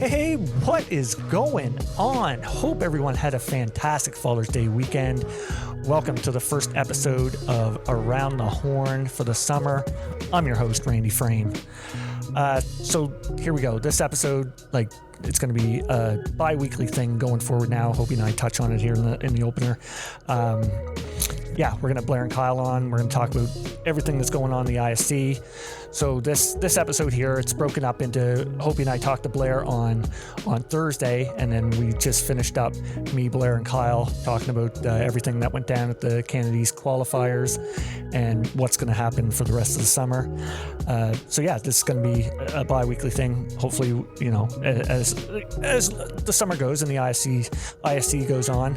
Hey, what is going on? Hope everyone had a fantastic Father's Day weekend. Welcome to the first episode of Around the Horn for the summer. I'm your host, Randy Frame. So here we go. This episode, it's going to be a bi-weekly thing going forward now. Hopey and I touch on it here in the opener. We're going to have Blair and Kyle on. We're going to talk about everything that's going on in the ISC. So this episode here, it's broken up into, Hopey and I talked to Blair on Thursday, and then we just finished up, me, Blair, and Kyle, talking about everything that went down at the Canada East Qualifiers and what's going to happen for the rest of the summer. This is going to be a bi-weekly thing. Hopefully, as the summer goes and the ISC goes on.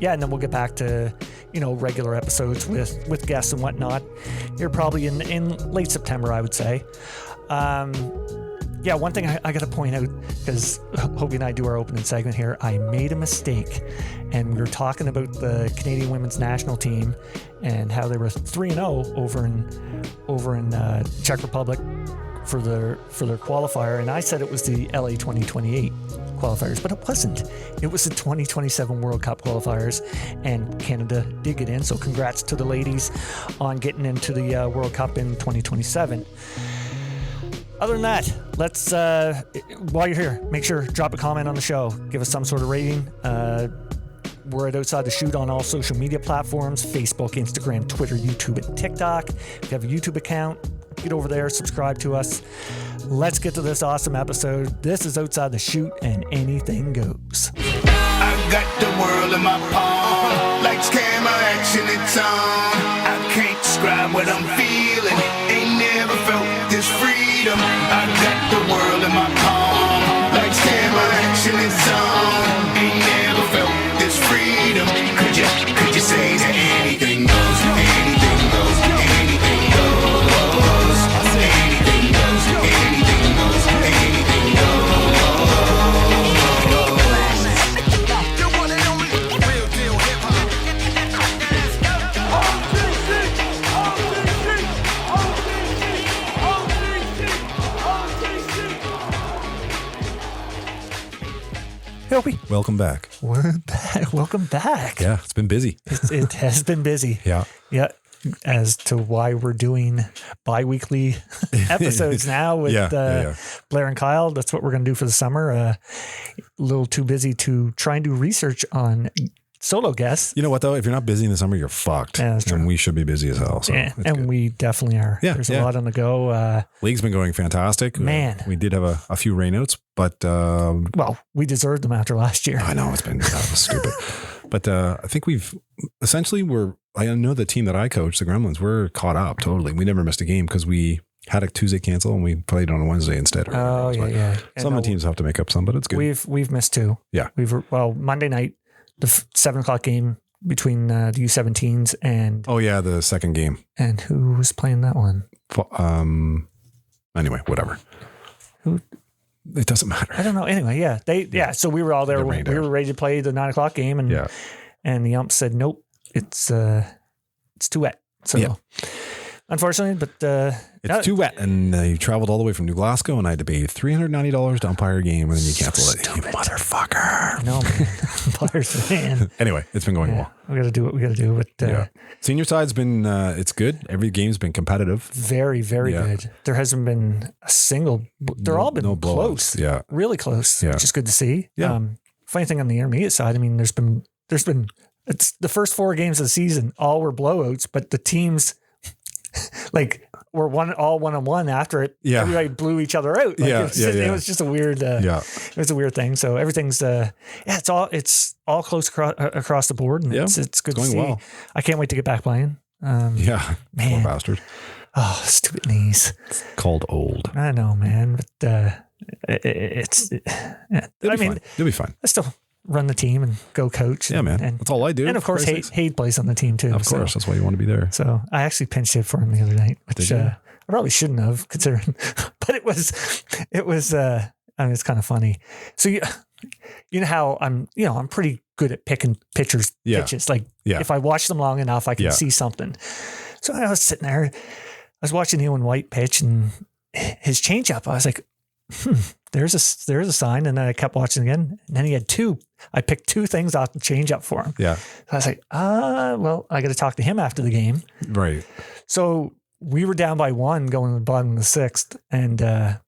And then we'll get back to, regular episodes with guests and whatnot. You're probably in late September, I would say. One thing I got to point out, because Hopey and I do our opening segment here, I made a mistake. And we were talking about the Canadian women's national team and how they were 3-0 over in Czech Republic for their qualifier. And I said it was the LA 2028 qualifiers, but it wasn't. It was the 2027 World Cup qualifiers, and Canada did get in. So congrats to the ladies on getting into the World Cup in 2027. Other than that, let's, while you're here, make sure drop a comment on the show. Give us some sort of rating. We're at Outside the Chute on all social media platforms: Facebook, Instagram, Twitter, YouTube, and TikTok. If you have a YouTube account, get over there, subscribe to us. Let's get to this awesome episode. This is Outside the Chute, and anything goes. I got the world in my palm, like camera action, it's on. I can't describe what I'm feeling, ain't never felt this freedom. I got the world in my palm, like camera action, it's on. Ain't never felt this freedom. Could you say that anything goes, anything goes, anything goes, anything goes, anything goes, anything goes. You want it only real deal hip hop. Hopey. Welcome back. We're back. Welcome back. Yeah, it's been busy. It has been busy. Yeah. As to why we're doing bi-weekly episodes now with Blair and Kyle. That's what we're going to do for the summer. A little too busy to try and do research on solo guests. You know what, though? If you're not busy in the summer, you're fucked. Yeah, that's true. And we should be busy as hell. So and good. We definitely are. Yeah, There's a lot on the go. League's been going fantastic. Man. We did have a few rainouts, but... we deserved them after last year. I know, that was stupid. But I think I know the team that I coach, the Gremlins, we're caught up totally. We never missed a game because we had a Tuesday cancel and we played on a Wednesday instead. Oh, yeah. Some of the teams have to make up some, but it's good. We've missed two. Yeah. Monday night, the 7:00 game between the U17s and... Oh, yeah, the second game. And who was playing that one? Anyway, whatever. Who... It doesn't matter. I don't know. Anyway, so we were all there. We were ready to play the 9:00 game, and the ump said, "Nope, it's too wet." So, unfortunately, but it's too wet, and you traveled all the way from New Glasgow, and I had to pay $390 to umpire a game, and then you cancel it. You motherfucker! No, man. Anyway, it's been going well. We got to do what we got to do. But senior side's been it's good. Every game's been competitive. Very, very good. There hasn't been a single. They're all been close. Yeah, really close. Yeah, which is good to see. Yeah. Funny thing on the intermediate side, I mean, there's been it's the first 4 games of the season all were blowouts, but the teams were all 1-on-1 after it. Yeah, everybody blew each other out. It was just a weird. It was a weird thing. So everything's it's all close across the board, and it's good to see. Well. I can't wait to get back playing. Man, poor bastard. Oh, stupid knees. It's called old. I know, man, but You'll be fine. I still run the team and go coach. Yeah, man. That's all I do. And of course, Hayde plays on the team too. Of course, that's why you want to be there. So I actually pinch hit for him the other night, which I probably shouldn't have considering, but it was. It's kind of funny. So you know how I'm pretty good at picking pitchers' pitches. If I watch them long enough, I can see something. So I was sitting there, I was watching Ewan White pitch and his changeup. I was like, there's a sign. And then I kept watching again. And then he had two. I picked two things off the change up for him. Yeah. So I was like, well, I got to talk to him after the game. Right. So we were down by 1 going to the bottom of the 6th. And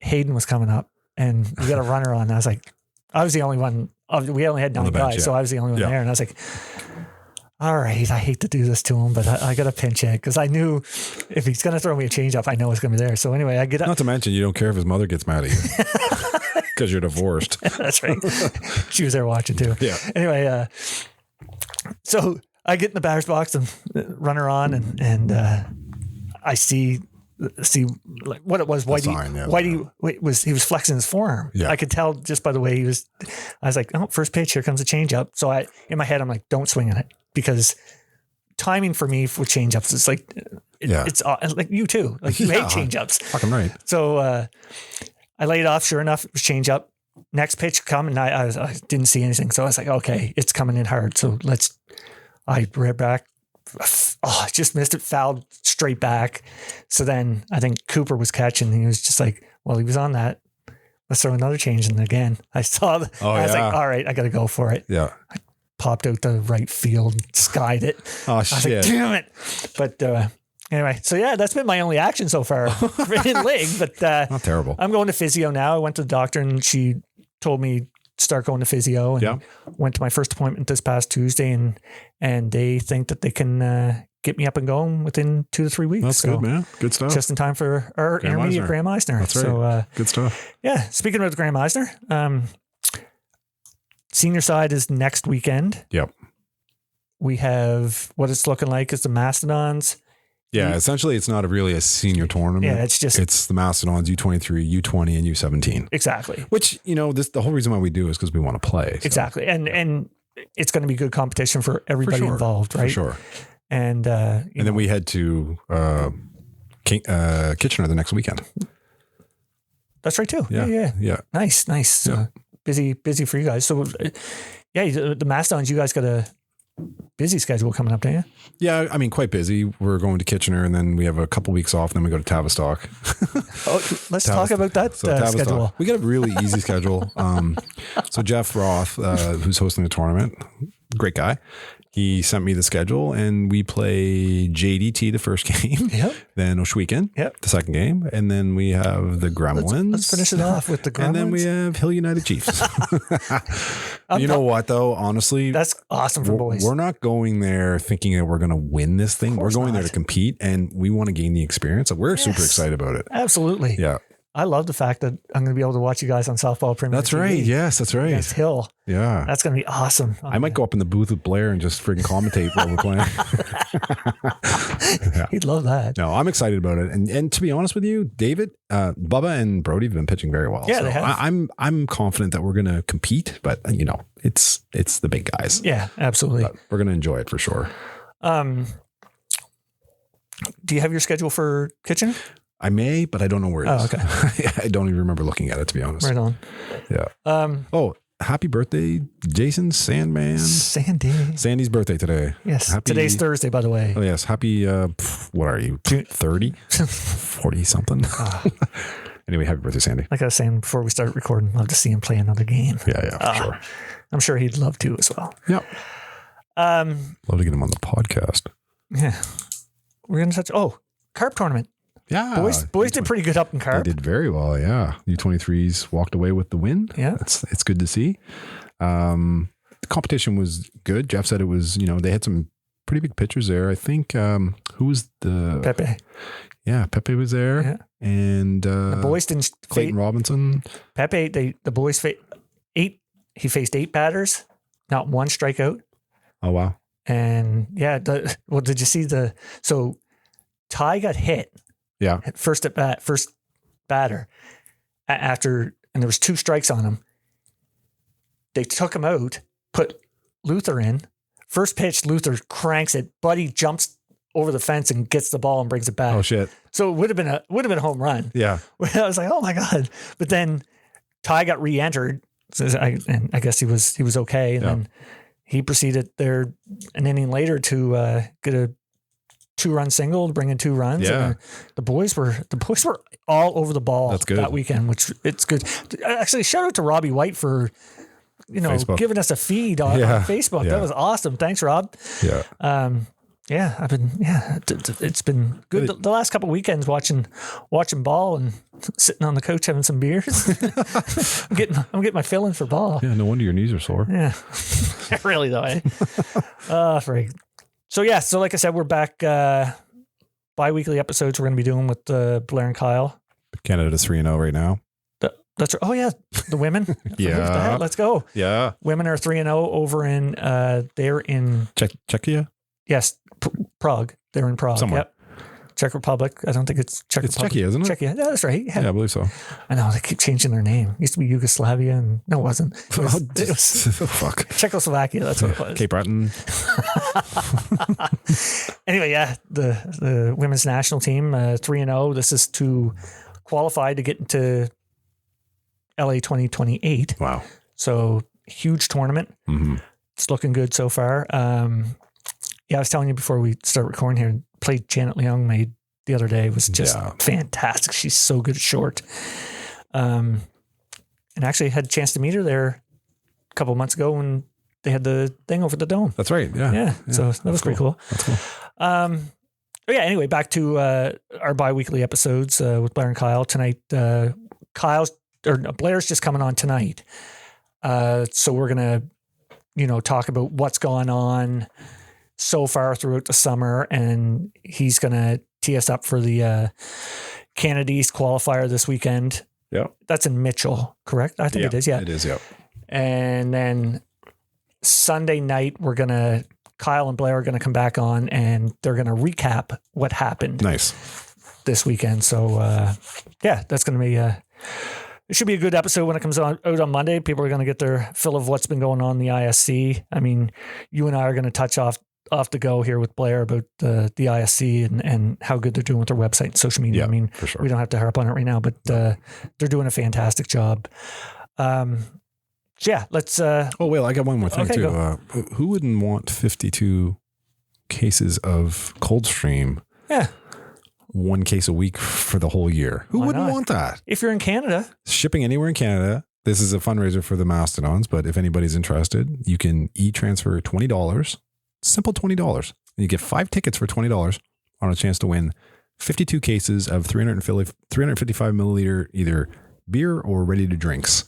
Hayden was coming up and we got a runner on. I was like, I was the only one. We only had 9 guys. So I was the only one there. And I was like, all right, I hate to do this to him, but I got to pinch it because I knew if he's going to throw me a change up, I know it's going to be there. So anyway, I get up. Not to mention, you don't care if his mother gets mad at you because you're divorced. That's right. She was there watching too. Yeah. Anyway, so I get in the batter's box and run her on, and I see like what it was. Whitey he was flexing his forearm. Yeah. I could tell just by the way he was. I was like, oh, first pitch, here comes a change up. So in my head, I'm like, don't swing on it. Because timing for me with change-ups is like, it's like you too. Like you hate change-ups. Fucking right. So I laid off. Sure enough, it was change-up. Next pitch come, and I didn't see anything. So I was like, okay, it's coming in hard. So I read back. Oh, I just missed it. Fouled straight back. So then I think Cooper was catching. And he was just like, well, he was on that. Let's throw another change in again. I saw I was like, all right, I got to go for it. Yeah. Popped out the right field, skied it. Oh, I was shit. like, damn it. But anyway, so yeah, that's been my only action so far in league. But not terrible. I'm going to physio now. I went to the doctor and she told me start going to physio and went to my first appointment this past Tuesday and they think that they can get me up and going within 2 to 3 weeks. That's good, man. Good stuff. Just in time for our intermediate Graham Eisner. That's right. So, good stuff. Yeah. Speaking of the Graham Eisner, senior side is next weekend. Yep. We have what it's looking like is the Mastodons. Yeah, essentially it's not really a senior tournament. Yeah, it's the Mastodons, U23, U20, and U17. Exactly. Which, the whole reason why we do is because we want to play. So. Exactly. And it's going to be good competition for everybody involved, right? For sure. And then we head to Kitchener the next weekend. That's right too. Yeah. Nice. Yeah. Busy for you guys. So the Mastodons, you guys got a busy schedule coming up, don't you? Yeah, I mean, quite busy. We're going to Kitchener and then we have a couple weeks off. Then we go to Tavistock. Let's talk about that schedule. We got a really easy schedule. So Jeff Roth, who's hosting the tournament, great guy. He sent me the schedule and we play JDT the first game. Yep. Then Oshweekend, the second game. And then we have the Gremlins. Let's finish it off with the Gremlins. And then we have Hill United Chiefs. You know what though? Honestly, that's awesome for boys. We're not going there thinking that we're going to win this thing. We're going there to compete and we want to gain the experience. So we're super excited about it. Absolutely. Yeah. I love the fact that I'm going to be able to watch you guys on Softball Premier. That's right. Yes, that's right. Against Hill. Yeah. That's going to be awesome. I might go up in the booth with Blair and just freaking commentate while we're playing. He'd love that. No, I'm excited about it. And to be honest with you, David, Bubba and Brody have been pitching very well. Yeah, so they have. I'm confident that we're going to compete, but it's the big guys. Yeah, absolutely. But we're going to enjoy it for sure. Do you have your schedule for Kitchener? I may, but I don't know where it is. Okay. I don't even remember looking at it, to be honest. Right on. Yeah. Happy birthday, Jason Sandman. Sandy's birthday today. Yes. Today's Thursday, by the way. Oh, yes. Happy, what are you, 30? 40 something? Anyway, happy birthday, Sandy. Like I was saying before we started recording, love to see him play another game. Yeah, for sure. I'm sure he'd love to as well. Yep. Love to get him on the podcast. Yeah. We're going to touch, carp tournament. Yeah. Boys did pretty good up in carp. They did very well, yeah. U23s walked away with the win. Yeah. It's good to see. The competition was good. Jeff said it was, they had some pretty big pitchers there. I think, who was the... Pepe. Yeah, Pepe was there. Yeah. And the boys didn't... Clayton Robinson. Pepe, the boys faced 8 batters, not one strikeout. Oh, wow. And yeah, did you see so Ty got hit. Yeah. First batter after, and there was 2 strikes on him. They took him out, put Luther in. First pitch, Luther cranks it. Buddy jumps over the fence and gets the ball and brings it back. Oh shit. So it would have been a home run. Yeah. I was like, oh my God. But then Ty got re-entered. And I guess he was okay. And then he proceeded there an inning later to get a 2-run single to bring in 2 runs. Yeah. And the boys were all over the ball. That's good. That weekend, which it's good. Actually, shout out to Robbie White for Facebook. giving us a feed on Facebook. Yeah. That was awesome. Thanks, Rob. Yeah. It's been good the last couple of weekends watching ball and sitting on the couch having some beers. I'm getting my fill in for ball. Yeah. No wonder your knees are sore. Yeah. Really though, eh? Freak. So like I said, we're back bi-weekly episodes we're going to be doing with Blair and Kyle. Canada's 3-0 right now. That's right. Oh yeah, the women. Yeah. Let's go. Yeah. Women are 3-0 over in they're in Czechia? Yes, Prague. They're in Prague. Somewhere. Yep. Czech Republic. I don't think it's Czech It's Republic. Czechia, isn't it? Czechia. Yeah, that's right. Yeah, I believe so. I know, they keep changing their name. It used to be Yugoslavia, and no, it wasn't. It was Fuck. Czechoslovakia. That's what it was. Cape Breton. Anyway, yeah, the women's national team 3-0. This is to qualify to get into LA 2028. Wow. So huge tournament. Mm-hmm. It's looking good so far. I was telling you before we start recording here, played Janet Leung made the other day. It was just fantastic. She's so good at short. And actually had a chance to meet her there a couple of months ago when they had the thing over the dome. That's right. Yeah. Yeah. So that was pretty cool. That's cool. Anyway, back to our bi-weekly episodes with Blair and Kyle. Tonight, Blair's just coming on tonight. So we're going to, talk about what's gone on so far throughout the summer, and he's going to tee us up for the Canada East Qualifier this weekend. Yeah. That's in Mitchell, correct? I think it is, yeah. It is, yeah. And then Sunday night, Kyle and Blair are going to come back on, and they're going to recap what happened this weekend. So, that's going to be it should be a good episode when it comes out on Monday. People are going to get their fill of what's been going on in the ISC. I mean, you and I are going to touch off the go here with Blair about the ISC and how good they're doing with their website and social media. Yeah, I mean, for sure. We don't have to harp on it right now, but they're doing a fantastic job. Let's... I got one more thing too. Go. Who wouldn't want 52 cases of Coldstream? Yeah. 1 case a week for the whole year. Who wouldn't want that? If you're in Canada. Shipping anywhere in Canada. This is a fundraiser for the Mastodons, but if anybody's interested, you can e-transfer $20. Simple $20. And you get 5 tickets for $20 on a chance to win 52 cases of 355 milliliter either beer or ready to drinks.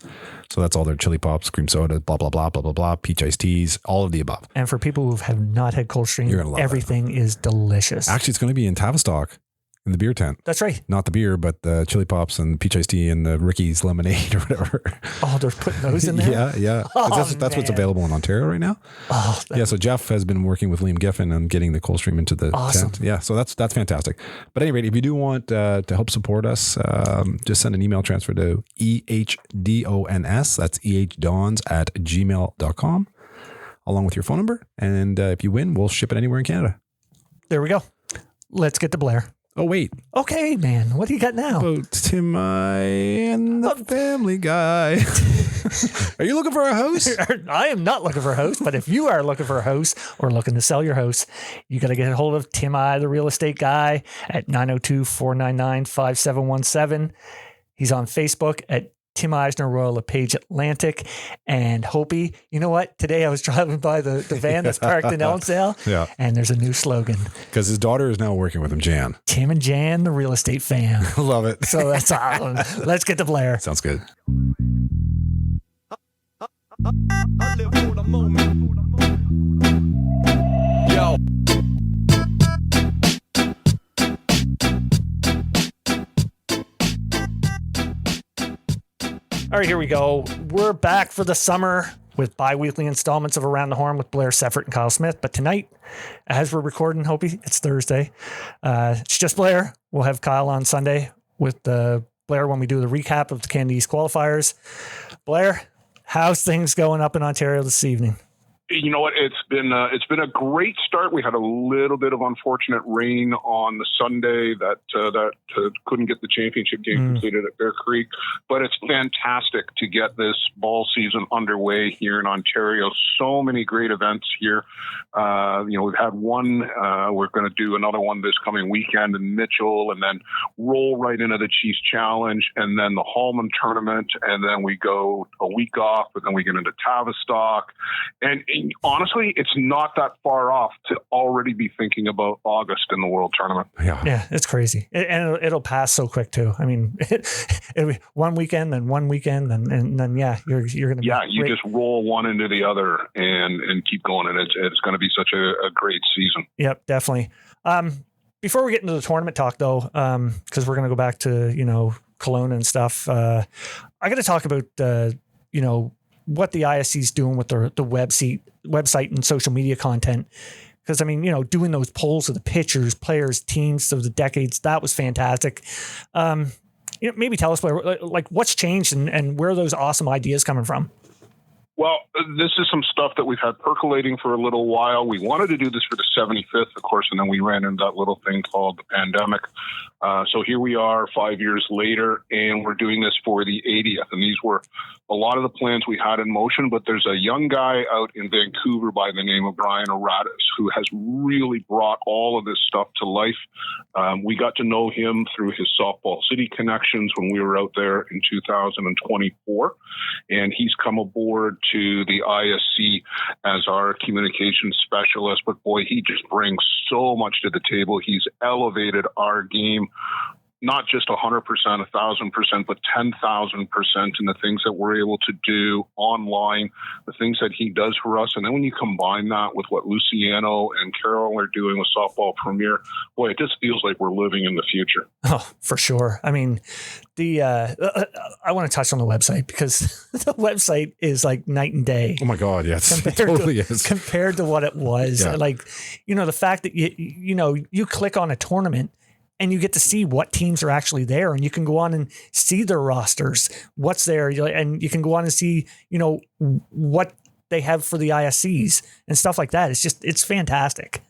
So that's all their chili pops, cream soda, blah, blah, blah, blah, blah, blah, peach iced teas, all of the above. And for people who have not had Coldstream, You're gonna love everything is delicious. Actually, it's going to be in Tavistock. In the beer tent. That's right. Not the beer, but the chili pops and peach iced tea and the Ricky's lemonade or whatever. Oh, they're putting those in there? Yeah. Oh, that's what's available in Ontario right now. Oh, so Jeff has been working with Liam Giffen on getting the Coldstream into the tent. Yeah, so that's fantastic. But at any rate, if you do want to help support us, just send an email transfer to ehdons, that's ehdons@gmail.com, along with your phone number. And if you win, we'll ship it anywhere in Canada. There we go. Let's get to Blair. Oh, wait. Okay, man. What do you got now? About Tim and the Family Guy. Are you looking for a house? I am not looking for a house, but if you are looking for a house or looking to sell your house, you got to get a hold of Tim I, the real estate guy, at 902-499-5717. He's on Facebook at Tim Eisner Royal LePage Atlantic and Hopey. You know what? Today I was driving by the van that's parked in Elmsdale, and there's a new slogan. Because his daughter is now working with him, Jan. Tim and Jan, the real estate fam. Love it. So that's awesome. Let's get to Blair. Sounds good. Yo. All right, here we go. We're back for the summer with bi-weekly installments of Around the Horn with Blair, Setford, and Kyle Smith. But tonight, as we're recording, Hopey, it's Thursday. It's just Blair. We'll have Kyle on Sunday with Blair when we do the recap of the Canada East Qualifiers. Blair, how's things going up in Ontario this evening? You know what? It's been a great start. We had a little bit of unfortunate rain on the Sunday that couldn't get the championship game completed at Bear Creek, but it's fantastic to get this ball season underway here in Ontario. So many great events here. We've had one. We're going to do another one this coming weekend in Mitchell, and then roll right into the Chiefs Challenge, and then the Hallman Tournament, and then we go a week off, but then we get into Tavistock, and honestly, it's not that far off to already be thinking about August in the World Tournament. Yeah, it's crazy. And it'll pass so quick too. I mean, it'll be one weekend, then one weekend, and then you're going to be you just roll one into the other and keep going, and it's going to be such a great season. Yep, definitely. Before we get into the tournament talk though, because we're going to go back to, Kelowna and stuff, I got to talk about, what the ISC is doing with the website and social media content. Because, I mean, doing those polls of the pitchers, players, teams of the decades, that was fantastic. Maybe tell us, Blair, like what's changed and where are those awesome ideas coming from? Well, this is some stuff that we've had percolating for a little while. We wanted to do this for the 75th, of course, and then we ran into that little thing called the pandemic. So here we are 5 years later, and we're doing this for the 80th. And these were a lot of the plans we had in motion, but there's a young guy out in Vancouver by the name of Brian Aratus who has really brought all of this stuff to life. We got to know him through his Softball City connections when we were out there in 2024, and he's come aboard to the ISC as our communications specialist. But boy, he just brings so much to the table. He's elevated our game, not just 100%, 1,000%, but 10,000% in the things that we're able to do online, the things that he does for us. And then when you combine that with what Luciano and Carol are doing with Softball Premier, boy, it just feels like we're living in the future. Oh, for sure. I mean, I want to touch on the website because the website is like night and day. Oh my God. Yes, it totally is. Compared to what it was. Yeah. Like, the fact that you click on a tournament and you get to see what teams are actually there, and you can go on and see their rosters, what's there, and you can go on and see, what they have for the ISCs and stuff like that. It's fantastic.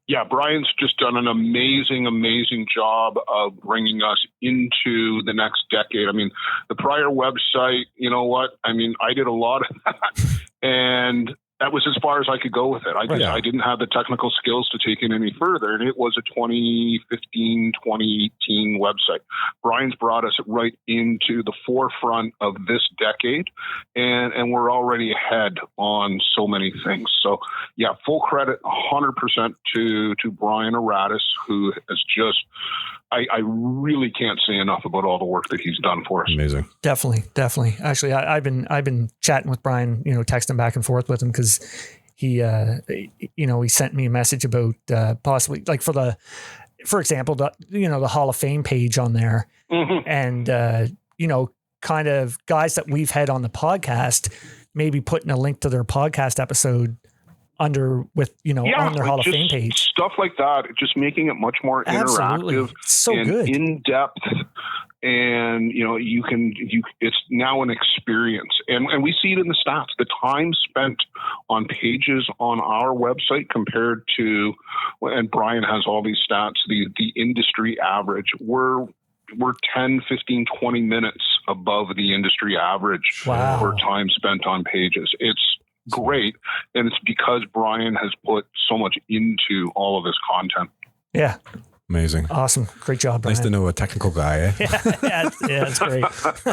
Yeah, Brian's just done an amazing, amazing job of bringing us into the next decade. I mean, the prior website, you know what? I mean, I did a lot of that, and that was as far as I could go with it. I didn't have the technical skills to take it any further. And it was a 2015, 2018 website. Brian's brought us right into the forefront of this decade, and we're already ahead on so many things. So yeah, full credit 100% to Brian Aratus, who has just, I really can't say enough about all the work that he's done for us. Amazing. Definitely. Actually, I've been chatting with Brian, texting back and forth with him because he sent me a message about possibly like for example, the Hall of Fame page on there, and kind of guys that we've had on the podcast, maybe putting a link to their podcast episode under with on their Hall of Fame page, stuff like that, just making it much more interactive, so and good, in depth, and it's now an experience, and we see it in the stats. The time spent on pages on our website compared to, and Brian has all these stats, the industry average, we're 10, 15, 20 minutes above the industry average for time spent on pages. It's great, and it's because Brian has put so much into all of this content. Yeah, amazing, awesome, great job, Brian. Nice to know a technical guy. Eh? yeah, it's great.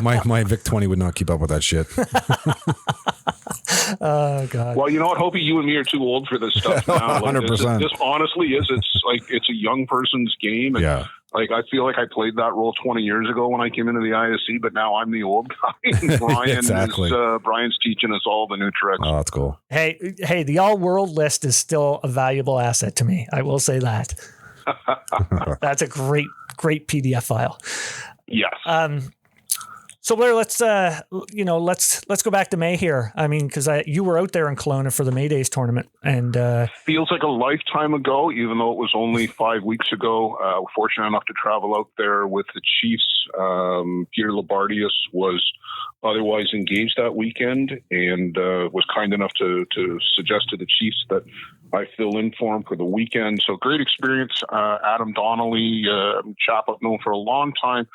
my Vic 20 would not keep up with that shit. Oh God. Well, you know what, Hopey, you and me are too old for this stuff now. 100%. This honestly is. It's a young person's game, and yeah. Like, I feel like I played that role 20 years ago when I came into the ISC, but now I'm the old guy. And Brian exactly. Brian's teaching us all the new tricks. Oh, that's cool. Hey, the all-world list is still a valuable asset to me. I will say that. That's a great PDF file. Yes. So Blair, let's go back to May here. I mean, because you were out there in Kelowna for the May Days tournament, and feels like a lifetime ago, even though it was only 5 weeks ago. Fortunate enough to travel out there with the Chiefs. Peter Labardius was otherwise engaged that weekend and was kind enough to suggest to the Chiefs that I fill in for him for the weekend. So great experience. Adam Donnelly, chap I've known for a long time,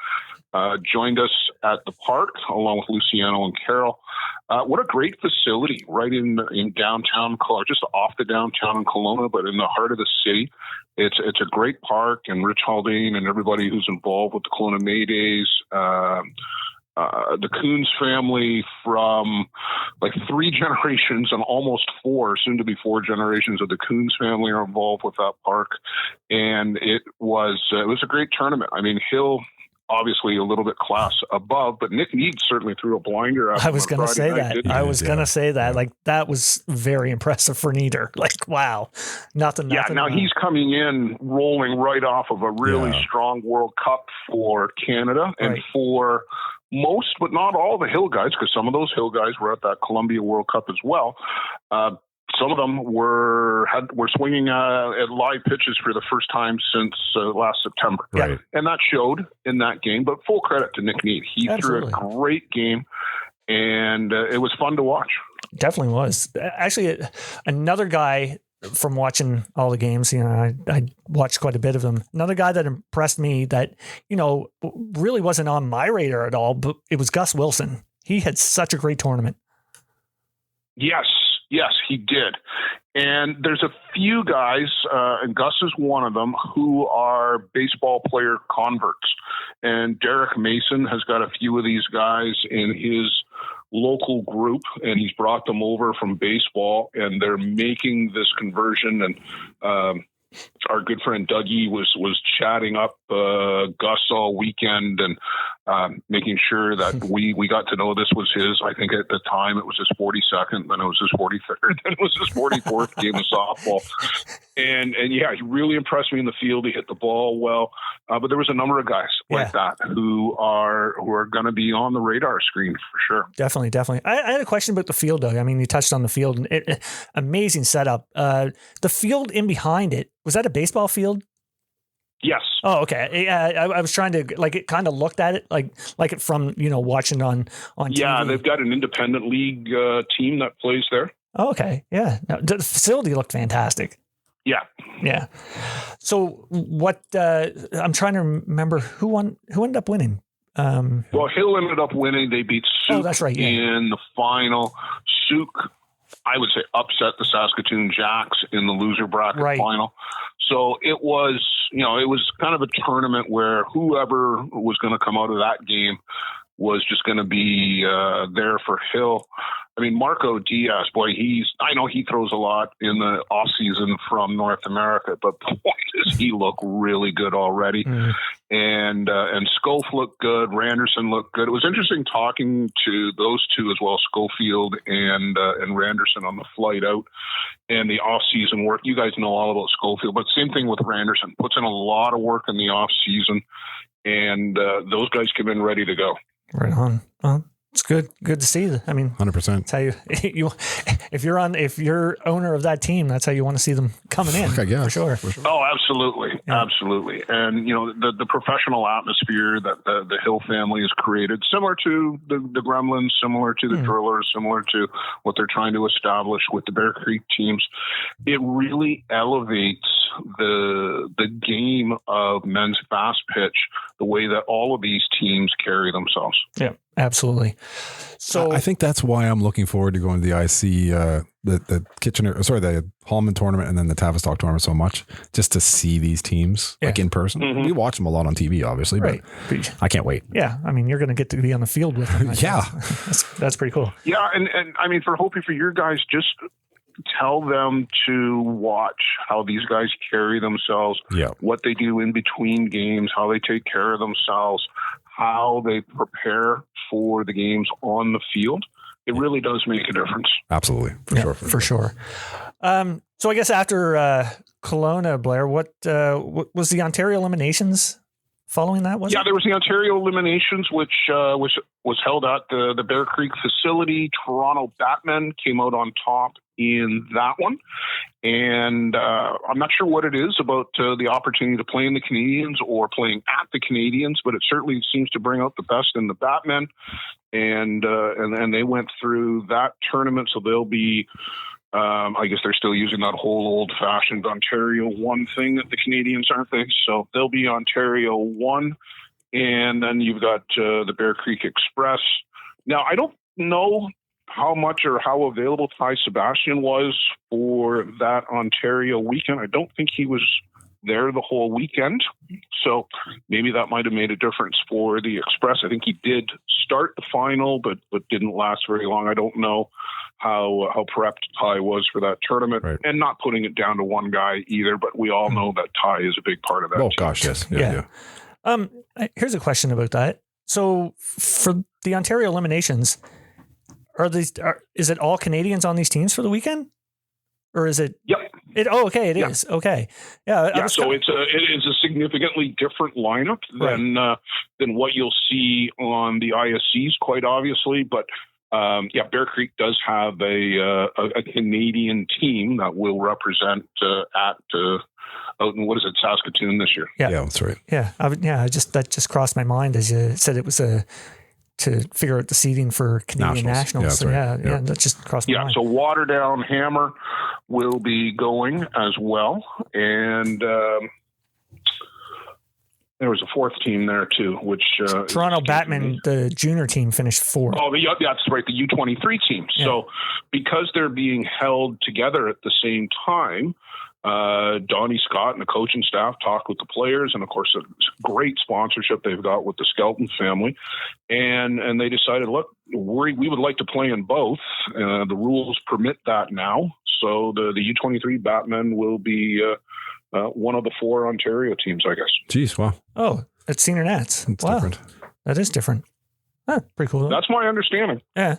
joined us at the park along with Luciano and Carol. What a great facility right in downtown, just off the downtown in Kelowna, but in the heart of the city. It's a great park, and Rich Haldane and everybody who's involved with the Kelowna May Days, the Coons family from like 3 generations and almost 4, soon to be 4 generations of the Coons family are involved with that park. And it was a great tournament. I mean, Hill, obviously a little bit class above, but Nick Mead certainly threw a blinder at him. I was going to say that. Like, that was very impressive for Nieder. Like, wow. Nothing. Now he's coming in rolling right off of a really strong World Cup for Canada and for most, but not all the Hill guys, because some of those Hill guys were at that Columbia World Cup as well. Some of them were swinging at live pitches for the first time since last September. Right. And that showed in that game, but full credit to Nick Mead. He threw a great game, and it was fun to watch. Definitely was. Actually, another guy from watching all the games, I watched quite a bit of them. Another guy that impressed me that, really wasn't on my radar at all, but it was Gus Wilson. He had such a great tournament. Yes, he did. And there's a few guys, and Gus is one of them, who are baseball player converts. And Derek Mason has got a few of these guys in his local group, and he's brought them over from baseball, and they're making this conversion. And our good friend Dougie was chatting up Gus all weekend and making sure that we got to know this was his. I think at the time it was his 42nd, then it was his 43rd, then it was his 44th game of softball. And yeah, he really impressed me in the field. He hit the ball well, but there was a number of guys like that who are going to be on the radar screen for sure. Definitely. I had a question about the field, Doug. I mean, you touched on the field, and amazing setup. The field in behind it, was that a baseball field? Yes. Oh, okay. Yeah, I was trying to it kind of looked at it like it from watching on TV. Yeah, they've got an independent league team that plays there. Oh, okay. Yeah. No, the facility looked fantastic. Yeah. So what? I'm trying to remember who ended up winning. Well, Hill ended up winning. They beat Souk that's right, in the final. Souk, I would say, upset the Saskatoon Jacks in the loser bracket final. So it was kind of a tournament where whoever was going to come out of that game was just going to be there for Hill. I mean, Marco Diaz, boy, I know he throws a lot in the off season from North America, but boy, does he look really good already. Mm. And Schofield looked good. Randerson looked good. It was interesting talking to those two as well, Schofield and Randerson on the flight out and the off season work. You guys know all about Schofield, but same thing with Randerson. Puts in a lot of work in the off season, and those guys come in ready to go. Right on. It's good to see. I mean, 100%. That's how you if you're owner of that team, that's how you want to see them coming in. For sure. Oh, absolutely, absolutely. And the professional atmosphere that the Hill family has created, similar to the Gremlins, similar to the Drillers, similar to what they're trying to establish with the Bear Creek teams, it really elevates the game of men's fast pitch, the way that all of these teams carry themselves. Yeah. Absolutely. So I think that's why I'm looking forward to going to the IC, the Hallman tournament and then the Tavistock tournament so much, just to see these teams like in person. Mm-hmm. We watch them a lot on TV, obviously, but I can't wait. Yeah. I mean, you're going to get to be on the field with them. That's pretty cool. Yeah. And I mean, for Hopey, for your guys, just tell them to watch how these guys carry themselves, what they do in between games, how they take care of themselves, how they prepare for the games on the field. It really does make a difference. Absolutely. For sure. So I guess after Kelowna, Blair, what was the Ontario eliminations? following that, was it? Yeah, there was the Ontario eliminations, which was held at the Bear Creek facility. Toronto Batmen came out on top in that one. And I'm not sure what it is about the opportunity to play in the Canadians or playing at the Canadians, but it certainly seems to bring out the best in the Batmen. And they went through that tournament, so they'll be... I guess they're still using that whole old-fashioned Ontario 1 thing that the Canadians, aren't they? So they'll be Ontario 1, and then you've got the Bear Creek Express. Now, I don't know how much or how available Ty Sebastian was for that Ontario weekend. I don't think he was there the whole weekend, so maybe that might have made a difference for the Express. I think he did start the final, but didn't last very long. I don't know how prepped Ty was for that tournament, right. And not putting it down to one guy either, but we all know that Ty is a big part of that. Oh, team. gosh, yes. Yeah. Here's a question about that. So for the Ontario eliminations, is it all Canadians on these teams for the weekend? Or is it? Yep. It is. Okay. Yeah. So it is a significantly different lineup than what you'll see on the ISCs, quite obviously. But Bear Creek does have a Canadian team that will represent out in, what is it, Saskatoon this year. Yeah, that's right. Yeah, that just crossed my mind as you said it was to figure out the seeding for Canadian Nationals. Yeah, so that just crossed my mind. So Waterdown Hammer will be going as well, and there was a fourth team there too, which Toronto Batman, the junior team, finished fourth. Oh, that's right, the U23 team. Yeah. So because they're being held together at the same time, Donnie Scott and the coaching staff talked with the players, and of course, a great sponsorship they've got with the Skelton family, and they decided, look, we would like to play in both. The rules permit that now, so the U23 Batmen will be one of the 4 Ontario teams, I guess. Jeez, wow. Oh, it's senior nats. It's wow. different. That is different. Pretty cool. That's my understanding. Yeah.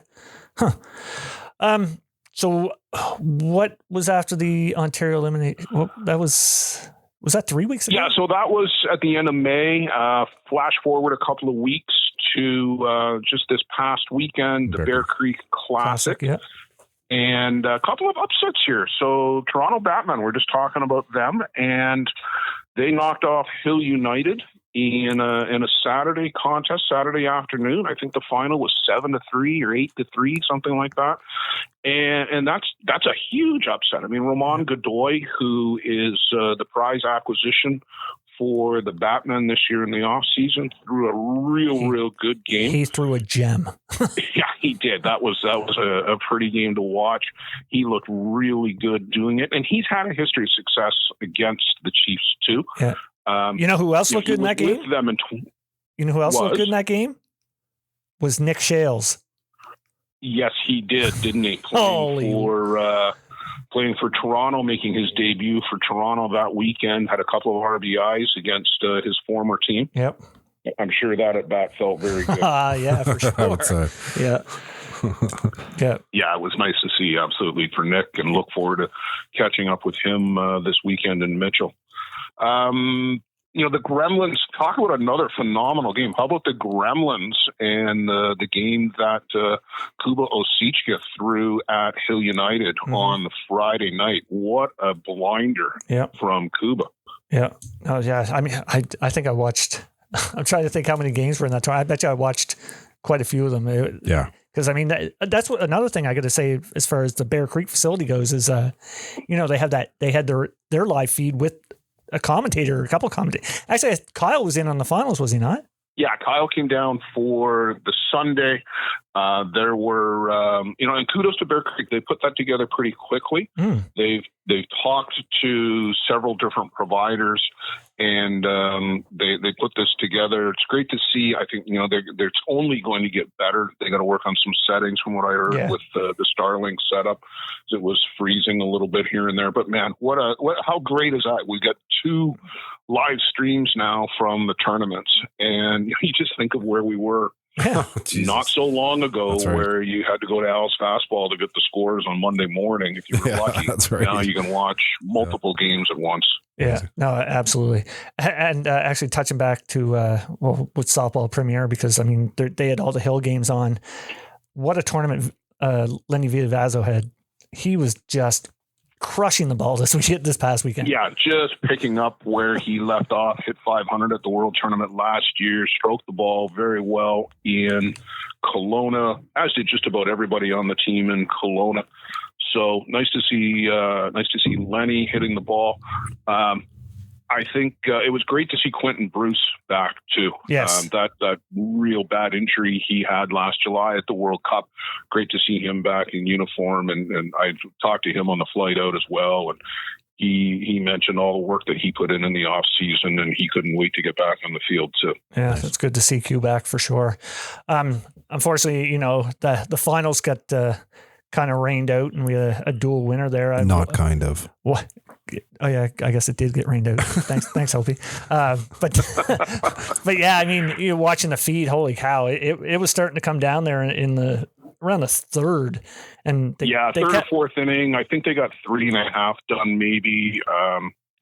Huh. So what was after the Ontario elimination? Well, was that 3 weeks ago? Yeah, so that was at the end of May. Flash forward a couple of weeks to just this past weekend, the Bear Creek Classic. Yeah. And a couple of upsets here. So Toronto Batman, we're just talking about them, and they knocked off Hill United in a Saturday contest, Saturday afternoon. I think the final was 7-3 or 8-3, something like that. And that's a huge upset. I mean, Roman Godoy, who is the prize acquisition for the Batman this year in the off season, threw a real good game. He threw a gem. Yeah, he did. That was a pretty game to watch. He looked really good doing it, and he's had a history of success against the Chiefs too. Yeah. You know who else looked good in that game? You know who else looked good in that game? Was Nick Shales. Yes, he did, didn't he? Playing for Toronto, making his debut for Toronto that weekend, had a couple of RBIs against his former team. Yep. I'm sure that at bat felt very good. Yeah, for sure. I would say. Yeah. Yeah, it was nice to see, absolutely, for Nick, and look forward to catching up with him this weekend in Mitchell. The Gremlins, talk about another phenomenal game. How about the Gremlins and the game that Kuba Osichka threw at Hill United on the Friday night? What a blinder from Kuba. Yeah. Oh, yeah. I mean, I think I watched, I'm trying to think how many games were in that tournament. I bet you I watched quite a few of them. Yeah. Because, I mean, that's what another thing I got to say as far as the Bear Creek facility goes is, they had their live feed with a couple of commentators. Actually, Kyle was in on the finals, was he not? Yeah, Kyle came down for the Sunday. There were, and kudos to Bear Creek. They put that together pretty quickly. They've talked to several different providers, and they put this together. It's great to see. I think they're only going to get better. They got to work on some settings, from what I heard with the Starlink setup. It was freezing a little bit here and there, but man, how great is that? We got 2 live streams now from the tournaments, and you just think of where we were not so long ago, That's right. where you had to go to Al's Fastball to get the scores on Monday morning if you were lucky. That's right. Now you can watch multiple games at once. Yeah, no, absolutely. And actually touching back to with softball premier, because I mean they had all the Hill games on. What a tournament Lenny Vitavazzo had. He was just crushing the ball this past weekend. Yeah, just picking up where he left off. Hit 500 at the World Tournament last year. Stroked the ball very well in Kelowna, as did just about everybody on the team in Kelowna. So nice to see Lenny hitting the ball. I think it was great to see Quentin Bruce back too. Yes. That real bad injury he had last July at the World Cup. Great to see him back in uniform. And I talked to him on the flight out as well. And he mentioned all the work that he put in the off season, and he couldn't wait to get back on the field too. Yeah, it's good to see Q back for sure. Unfortunately, the finals got kind of rained out, and we had a dual winner there. Not kind of. What? Oh yeah, I guess it did get rained out. Thanks, Hopey. But yeah, I mean, you're watching the feed. Holy cow! It was starting to come down there in around the third, and they third kept, or fourth inning. I think they got 3.5 done, maybe.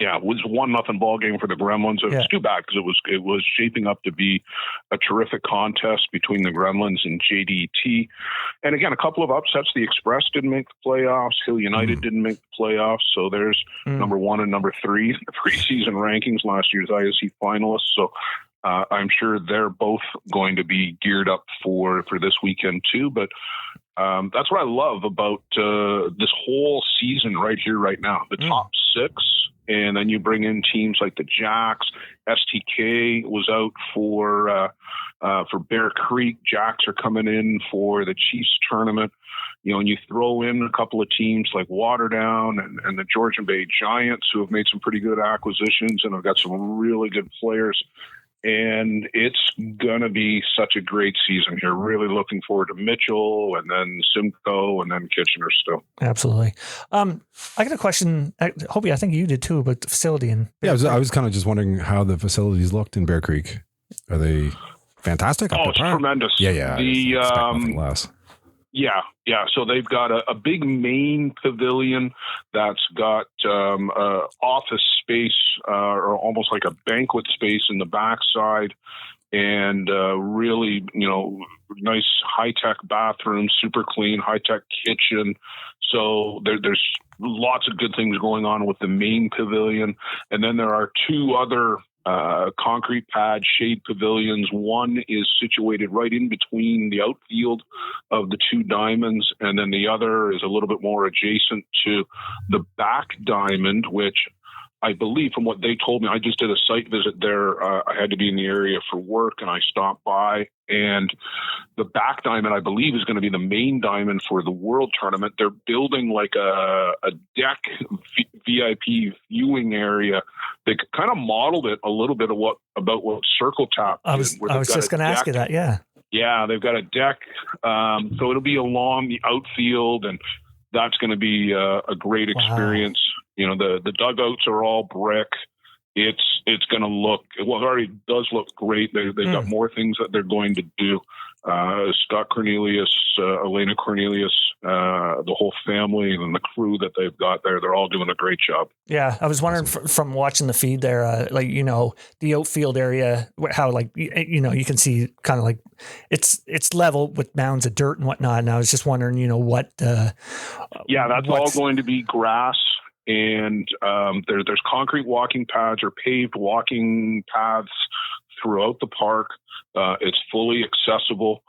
It was 1-0 ball game for the Gremlins. It was too bad because it was shaping up to be a terrific contest between the Gremlins and JDT. And again, a couple of upsets. The Express didn't make the playoffs. Hill United didn't make the playoffs. So there's number 1 and number 3, the preseason rankings, last year's ISC finalists. So I'm sure they're both going to be geared up for this weekend too. But that's what I love about this whole season right here, right now. The top 6. And then you bring in teams like the Jacks. STK was out for Bear Creek. Jacks are coming in for the Chiefs tournament. And you throw in a couple of teams like Waterdown and the Georgian Bay Giants, who have made some pretty good acquisitions and have got some really good players. And it's going to be such a great season here. Really looking forward to Mitchell and then Simcoe and then Kitchener still. Absolutely. I got a question. Hopey, I think you did too, about the facility. I was kind of just wondering how the facilities looked in Bear Creek. Are they fantastic? Oh, it's tremendous. Yeah. The nothing less. Yeah. So they've got a big main pavilion that's got office space or almost like a banquet space in the backside, and really, nice high-tech bathrooms, super clean, high-tech kitchen. So there's lots of good things going on with the main pavilion. And then there are 2 other concrete pad shade pavilions. One is situated right in between the outfield of the 2 diamonds, and then the other is a little bit more adjacent to the back diamond, which I believe, from what they told me, I just did a site visit there. I had to be in the area for work, and I stopped by. And the back diamond, I believe, is going to be the main diamond for the World Tournament. They're building like a deck VIP viewing area. They kind of modeled it a little bit about what Circle Tap did. I was just going to ask you that. Yeah. Yeah, they've got a deck. So it'll be along the outfield, and that's going to be a great experience. Wow. The dugouts are all brick. It's going to look, well, it already does look great. They've got more things that they're going to do. Scott Cornelius, Elena Cornelius, the whole family and the crew that they've got there, they're all doing a great job. Yeah. I was wondering from watching the feed there, the outfield area, how you can see kind of like it's level with mounds of dirt and whatnot. And I was just wondering, what, that's all going to be grass. And there's concrete walking pads or paved walking paths throughout the park. It's fully accessible.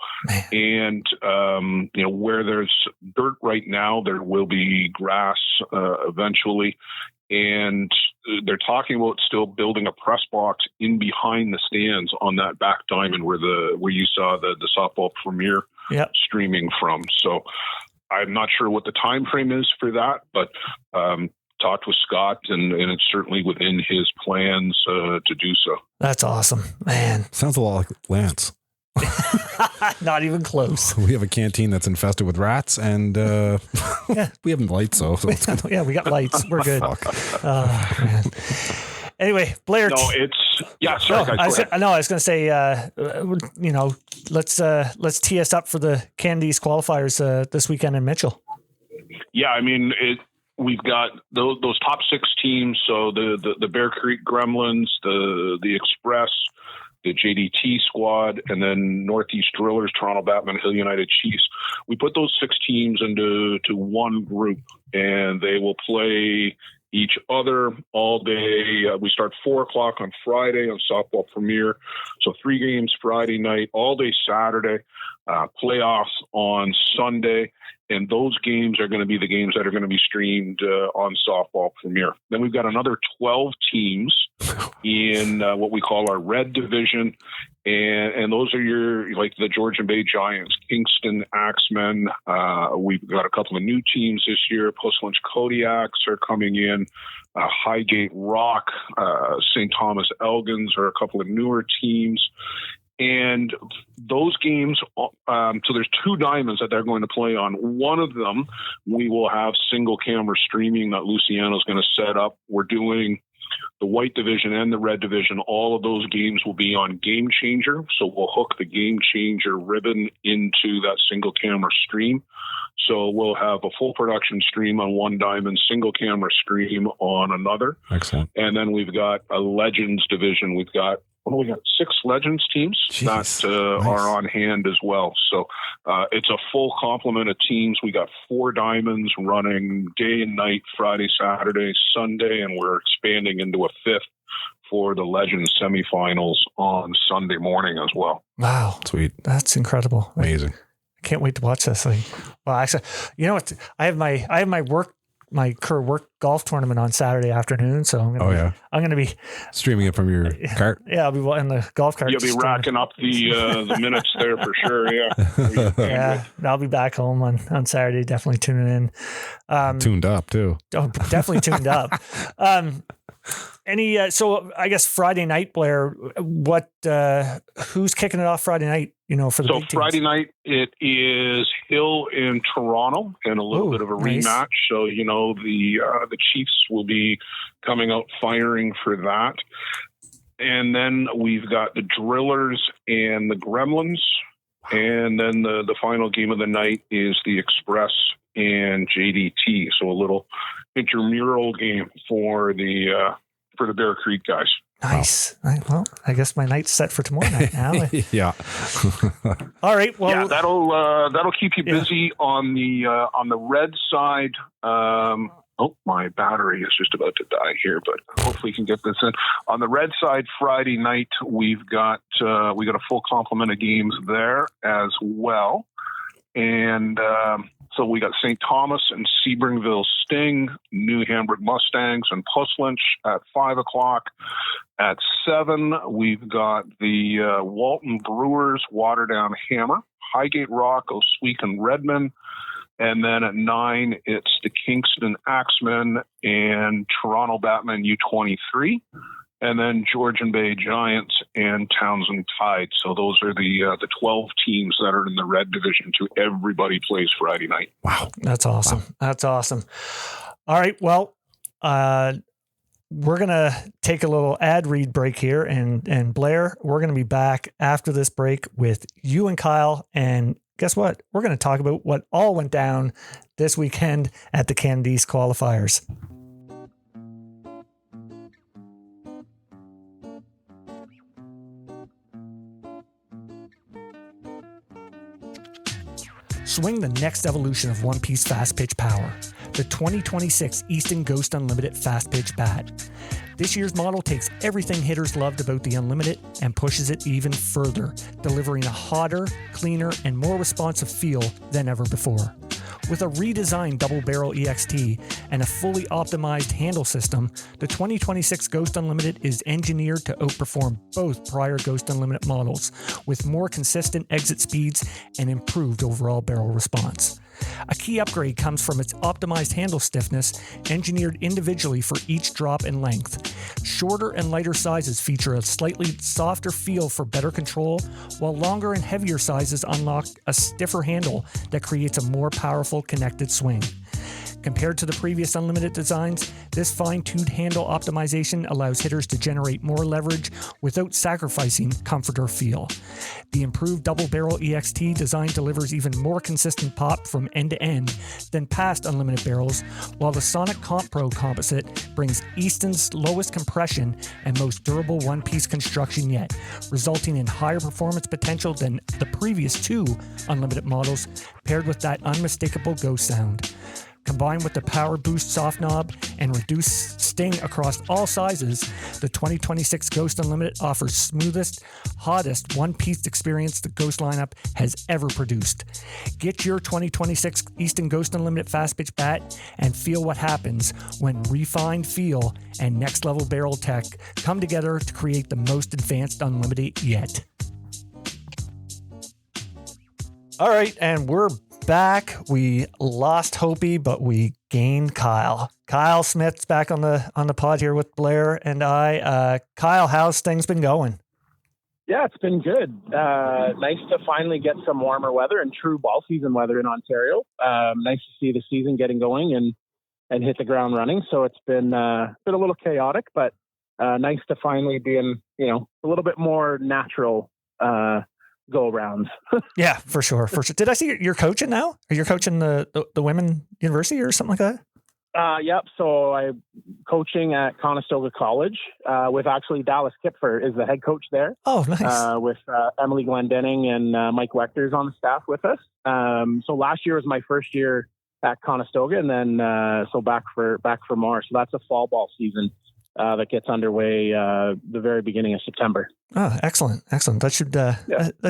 And, where there's dirt right now, there will be grass eventually. And they're talking about still building a press box in behind the stands on that back diamond where you saw the softball premiere streaming from. So I'm not sure what the time frame is for that, but talked with Scott, and it's certainly within his plans to do so. That's awesome, man. Sounds a lot like Lance. Not even close. We have a canteen that's infested with rats, and we have lights, so it's yeah, we got lights. We're good. Fuck. Man. Anyway, Blair. No, it's sorry, guys. I was going to say, let's tee us up for the Canada East Qualifiers this weekend in Mitchell. Yeah, I mean, we've got those top 6 teams. So the Bear Creek Gremlins, the Express, the JDT squad, and then Northeast Drillers, Toronto Batman, Hill United Chiefs. We put those 6 teams into one group, and they will play each other all day. We start 4:00 on Friday on Softball Premier. So 3 games Friday night, all day Saturday, playoffs on Sunday. And those games are going to be the games that are going to be streamed on Softball Premier. Then we've got another 12 teams in what we call our red division. And those are like the Georgian Bay Giants, Kingston Axemen. We've got a couple of new teams this year. Puslinch Kodiaks are coming in. Highgate Rock, St. Thomas Elgins are a couple of newer teams. And those games, so there's 2 diamonds that they're going to play on. One of them, we will have single camera streaming that Luciano's going to set up. We're doing the white division and the red division. All of those games will be on Game Changer. So we'll hook the Game Changer ribbon into that single camera stream. So we'll have a full production stream on one diamond, single camera stream on another. Excellent. And then we've got a Legends division. We've got 6 Legends teams that are on hand as well. So it's a full complement of teams. We got 4 diamonds running day and night, Friday, Saturday, Sunday, and we're expanding into a 5th for the Legends semifinals on Sunday morning as well. Wow. Sweet. That's incredible. Amazing. I can't wait to watch this. Well, actually, you know what? I have my career work golf tournament on Saturday afternoon. So I'm going to be streaming it from your cart. Yeah, I'll be in the golf cart. You'll be racking up the minutes there for sure. Yeah. Yeah. I'll be back home on Saturday. Definitely tuning in. Tuned up too. Oh, definitely tuned up. So I guess Friday night, Blair, who's kicking it off Friday night, for the big teams? Friday night, it is Hill in Toronto and a little bit of a rematch. So, the Chiefs will be coming out firing for that. And then we've got the Drillers and the Gremlins. And then the final game of the night is the Express and JDT. So a little intramural game for the Bear Creek guys. Nice. Wow. Well, I guess my night's set for tomorrow night now. Yeah. All right. Well, yeah, that'll keep you busy on the red side. My battery is just about to die here, but hopefully we can get this in. On the red side, Friday night, we've got a full complement of games there as well. And so we got St. Thomas and Sebringville Sting, New Hamburg Mustangs and Puslinch at 5:00. At 7, we've got the Walton Brewers, Waterdown Hammer, Highgate Rock, Oswegan Redmond. And then at 9, it's the Kingston Axemen and Toronto Batman U23. And then Georgian Bay Giants and Townsend Tide. So those are the 12 teams that are in the red division. Everybody plays Friday night. Wow. That's awesome. Wow. That's awesome. All right. Well, we're going to take a little ad read break here. And Blair, we're going to be back after this break with you and Kyle. And guess what? We're going to talk about what all went down this weekend at the Canada East Qualifiers. Swing the next evolution of one-piece fast-pitch power, the 2026 Easton Ghost Unlimited Fast-Pitch Bat. This year's model takes everything hitters loved about the Unlimited and pushes it even further, delivering a hotter, cleaner, and more responsive feel than ever before. With a redesigned double-barrel EXT and a fully optimized handle system, the 2026 Ghost Unlimited is engineered to outperform both prior Ghost Unlimited models, with more consistent exit speeds and improved overall barrel response. A key upgrade comes from its optimized handle stiffness, engineered individually for each drop and length. Shorter and lighter sizes feature a slightly softer feel for better control, while longer and heavier sizes unlock a stiffer handle that creates a more powerful connected swing. Compared to the previous unlimited designs, this fine-tuned handle optimization allows hitters to generate more leverage without sacrificing comfort or feel. The improved double-barrel EXT design delivers even more consistent pop from end to end than past unlimited barrels, while the Sonic Comp Pro composite brings Easton's lowest compression and most durable one-piece construction yet, resulting in higher performance potential than the previous two unlimited models, paired with that unmistakable Ghost sound. Combined with the power boost soft knob and reduced sting across all sizes, the 2026 Ghost Unlimited offers smoothest, hottest one-piece experience the Ghost lineup has ever produced. Get your 2026 Easton Ghost Unlimited fast pitch bat and feel what happens when refined feel and next-level barrel tech come together to create the most advanced Unlimited yet. All right, and we're back. We lost Hopey, but we gained Kyle. Kyle Smith's back on the pod here with Blair and I. Kyle, how's things been going? Yeah, it's been good. Nice to finally get some warmer weather and true ball season weather in Ontario. Nice to see the season getting going and hit the ground running. So it's been a little chaotic, but nice to finally be in, a little bit more natural go arounds. Yeah, for sure. Did I see you're coaching now? Are you coaching the women university or something like that? Yep. So I'm coaching at Conestoga College with actually Dallas Kipfer is the head coach there. Oh, nice. With Emily Glendenning and Mike Wechters on the staff with us. So last year was my first year at Conestoga, and then so back for more. So that's a fall ball season that gets underway the very beginning of September. Oh, excellent. That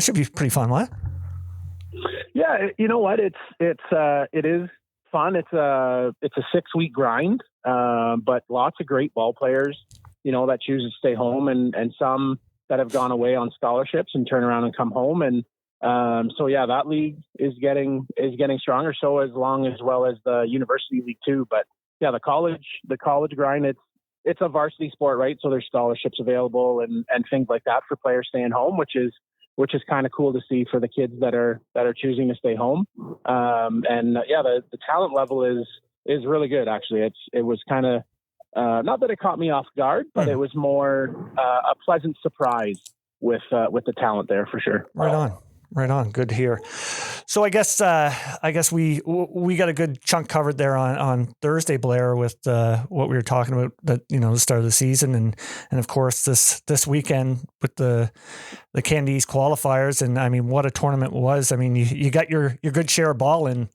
should be pretty fun, what? Yeah, you know what? It is fun. It's a 6-week grind, but lots of great ball players, that choose to stay home, and some that have gone away on scholarships and turn around and come home. And so yeah, that league is getting stronger. So as well as the university league too. But yeah, the college grind, it's a varsity sport, right? So there's scholarships available and things like that for players staying home, which is kind of cool to see for the kids that are choosing to stay home. The talent level is really good. Actually, it was kind of not that it caught me off guard, but it was more a pleasant surprise with the talent there for sure. Right on. Good to hear. So I guess we got a good chunk covered there on Thursday, Blair, with what we were talking about, that the start of the season, and of course this weekend with the Canada East Qualifiers, and I mean, what a tournament it was. I mean, you got your good share of ball in.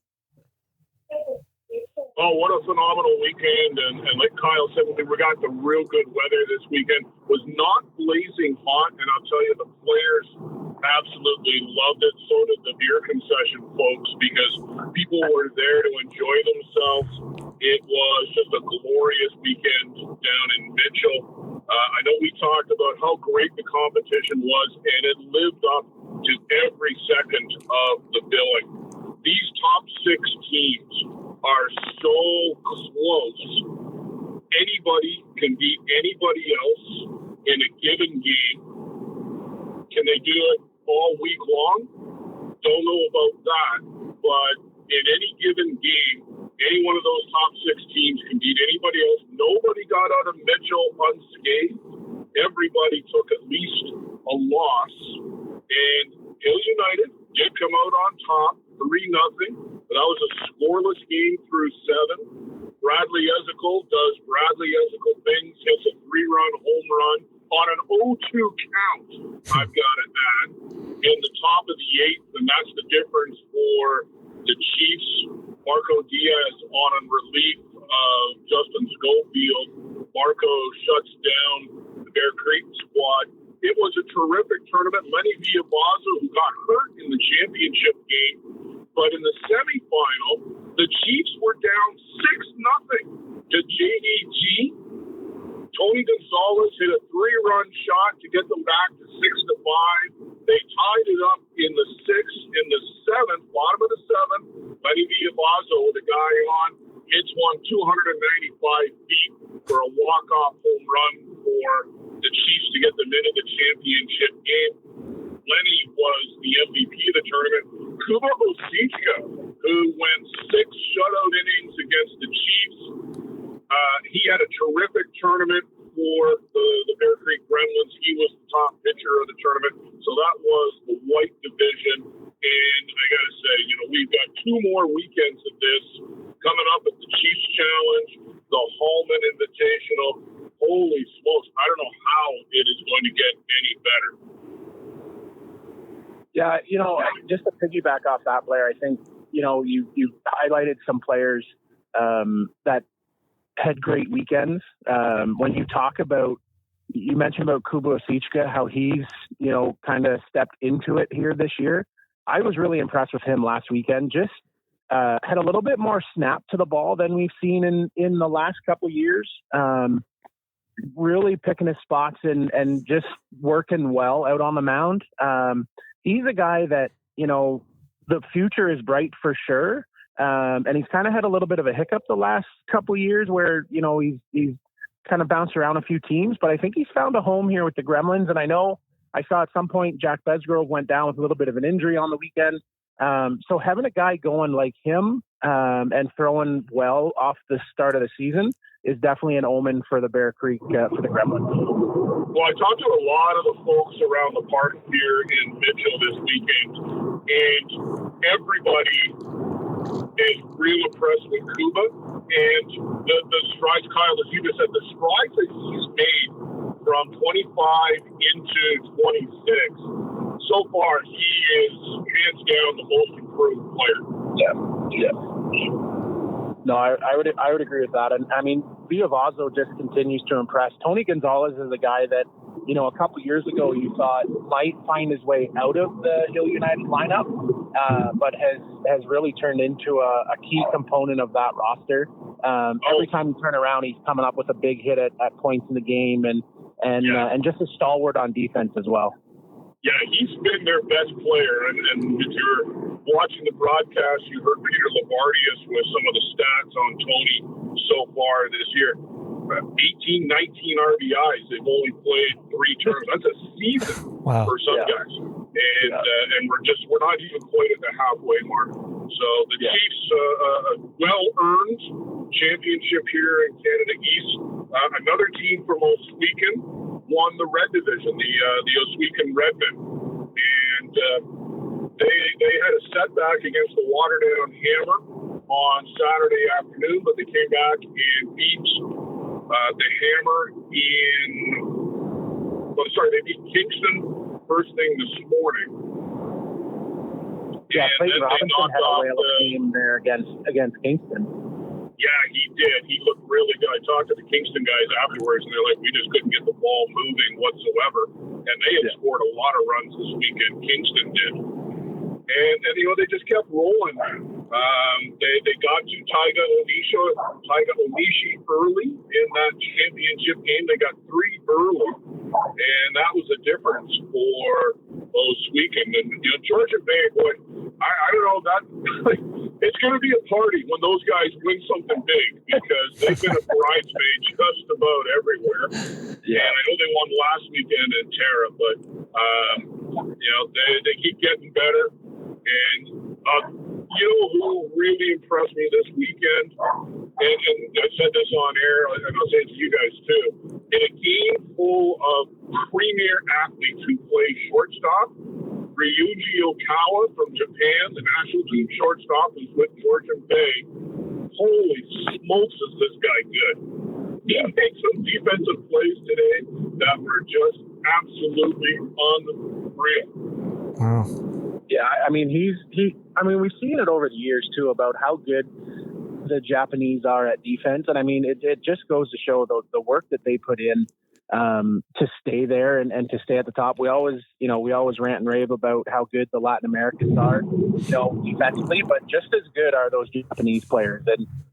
Oh, what a phenomenal weekend. And like Kyle said, we got the real good weather this weekend. It was not blazing hot, and I'll tell you, the players absolutely loved it. So did the beer concession folks, because people were there to enjoy themselves. It was just a glorious weekend down in Mitchell. I know we talked about how great the competition was, and it lived up to every second of the billing. These top 6 teams are so close. Anybody can beat anybody else in a given game. Can they do it all week long? Don't know about that. But in any given game, any one of those top 6 teams can beat anybody else. Nobody got out of Mitchell unscathed. Everybody took at least a loss. And Hills United did come out on top, 3-0. But that was a scoreless game through 7. Bradley Ezekiel does Bradley Ezekiel things, hits a 3-run home run on an 0-2 count. I've got it at in the top of the 8th, and that's the difference for the Chiefs. Marco Diaz on relief of Justin Schofield. Marco shuts down the Bear Creek squad. It was a terrific tournament. Lenny Villabazo, who got hurt in the championship game, but in the semifinal, the Chiefs were down 6-0 to JDG. Tony Gonzalez hit a 3-run shot to get them back to 6-5. They tied it up in the 6th. In the 7th, bottom of the 7th, Lenny Villabazo, the guy on, hits one 295 feet for a walk-off home run for the Chiefs to get them into the championship game. Lenny was the MVP of the tournament. Kuba Osika who went 6 shutout innings against the Chiefs. He had a terrific tournament for the Bear Creek Gremlins. He was the top pitcher of the tournament. So that was the white division. And I got to say, we've got 2 more weekends of this coming up at the Chiefs Challenge, the Hallman Invitational. Holy smokes. I don't know how it is going to get any better. Yeah, just to piggyback off that, Blair, I think, you highlighted some players that had great weekends. When you talk about, you mentioned about Kubo Asichka, how he's, kind of stepped into it here this year. I was really impressed with him last weekend. Just had a little bit more snap to the ball than we've seen in the last couple of years. Really picking his spots and just working well out on the mound. He's a guy that, the future is bright for sure. And he's kind of had a little bit of a hiccup the last couple of years where, he's kind of bounced around a few teams, but I think he's found a home here with the Gremlins. And I know I saw at some point Jack Besgrove went down with a little bit of an injury on the weekend. So having a guy going like him and throwing well off the start of the season is definitely an omen for the Bear Creek, for the Gremlins. Well, I talked to a lot of the folks around the park here in Mitchell this weekend, and everybody is real impressed with Kuba and the strides, Kyle, as you just said, the strides that he's made from 25 into 26. So far, he is hands down the most improved player. Yeah. No, I would agree with that. And I mean, Villavazo just continues to impress. Tony Gonzalez is a guy that, a couple years ago you thought might find his way out of the Hill United lineup, but has really turned into a key component of that roster. Every time you turn around, he's coming up with a big hit at points in the game and just a stalwart on defense as well. Yeah, he's been their best player. And if you're watching the broadcast, you heard Peter Labardius with some of the stats on Tony so far this year. 18, 19 RBIs. They've only played 3 terms. That's a season for some guys. And we're not even quite at the halfway mark. So the Chiefs, well-earned championship here in Canada East. Another team from Oswegan won the Red Division, the Oswegan Redmen. And they had a setback against the Waterdown Hammer on Saturday afternoon, but they came back and beat the Hammer they beat Kingston first thing this morning. Yeah, Clayton Robinson had a whale game there against Kingston. Yeah, he did. He looked really good. I talked to the Kingston guys afterwards, and they're like, we just couldn't get the ball moving whatsoever. And they had scored a lot of runs this weekend. Kingston did. And they just kept rolling. They got to Taiga Onishi early in that championship game. They got 3 early, and that was a difference for Oswegan. And Georgian Bay, boy, I don't know that. It's going to be a party when those guys win something big because they've been a bridesmaid just about everywhere. Yeah. And I know they won last weekend in Tara, but they keep getting better. And who really impressed me this weekend, and I said this on air, and I'll say it to you guys too, in a game full of premier athletes who play shortstop, Ryuji Okawa from Japan, the national team shortstop, who's with Georgian Bay. Holy smokes, is this guy good? He made some defensive plays today that were just absolutely unreal. Wow. Yeah, I mean, we've seen it over the years too about how good the Japanese are at defense, and I mean, it just goes to show the work that they put in to stay there and to stay at the top. We always rant and rave about how good the Latin Americans are, defensively, but just as good are those Japanese players,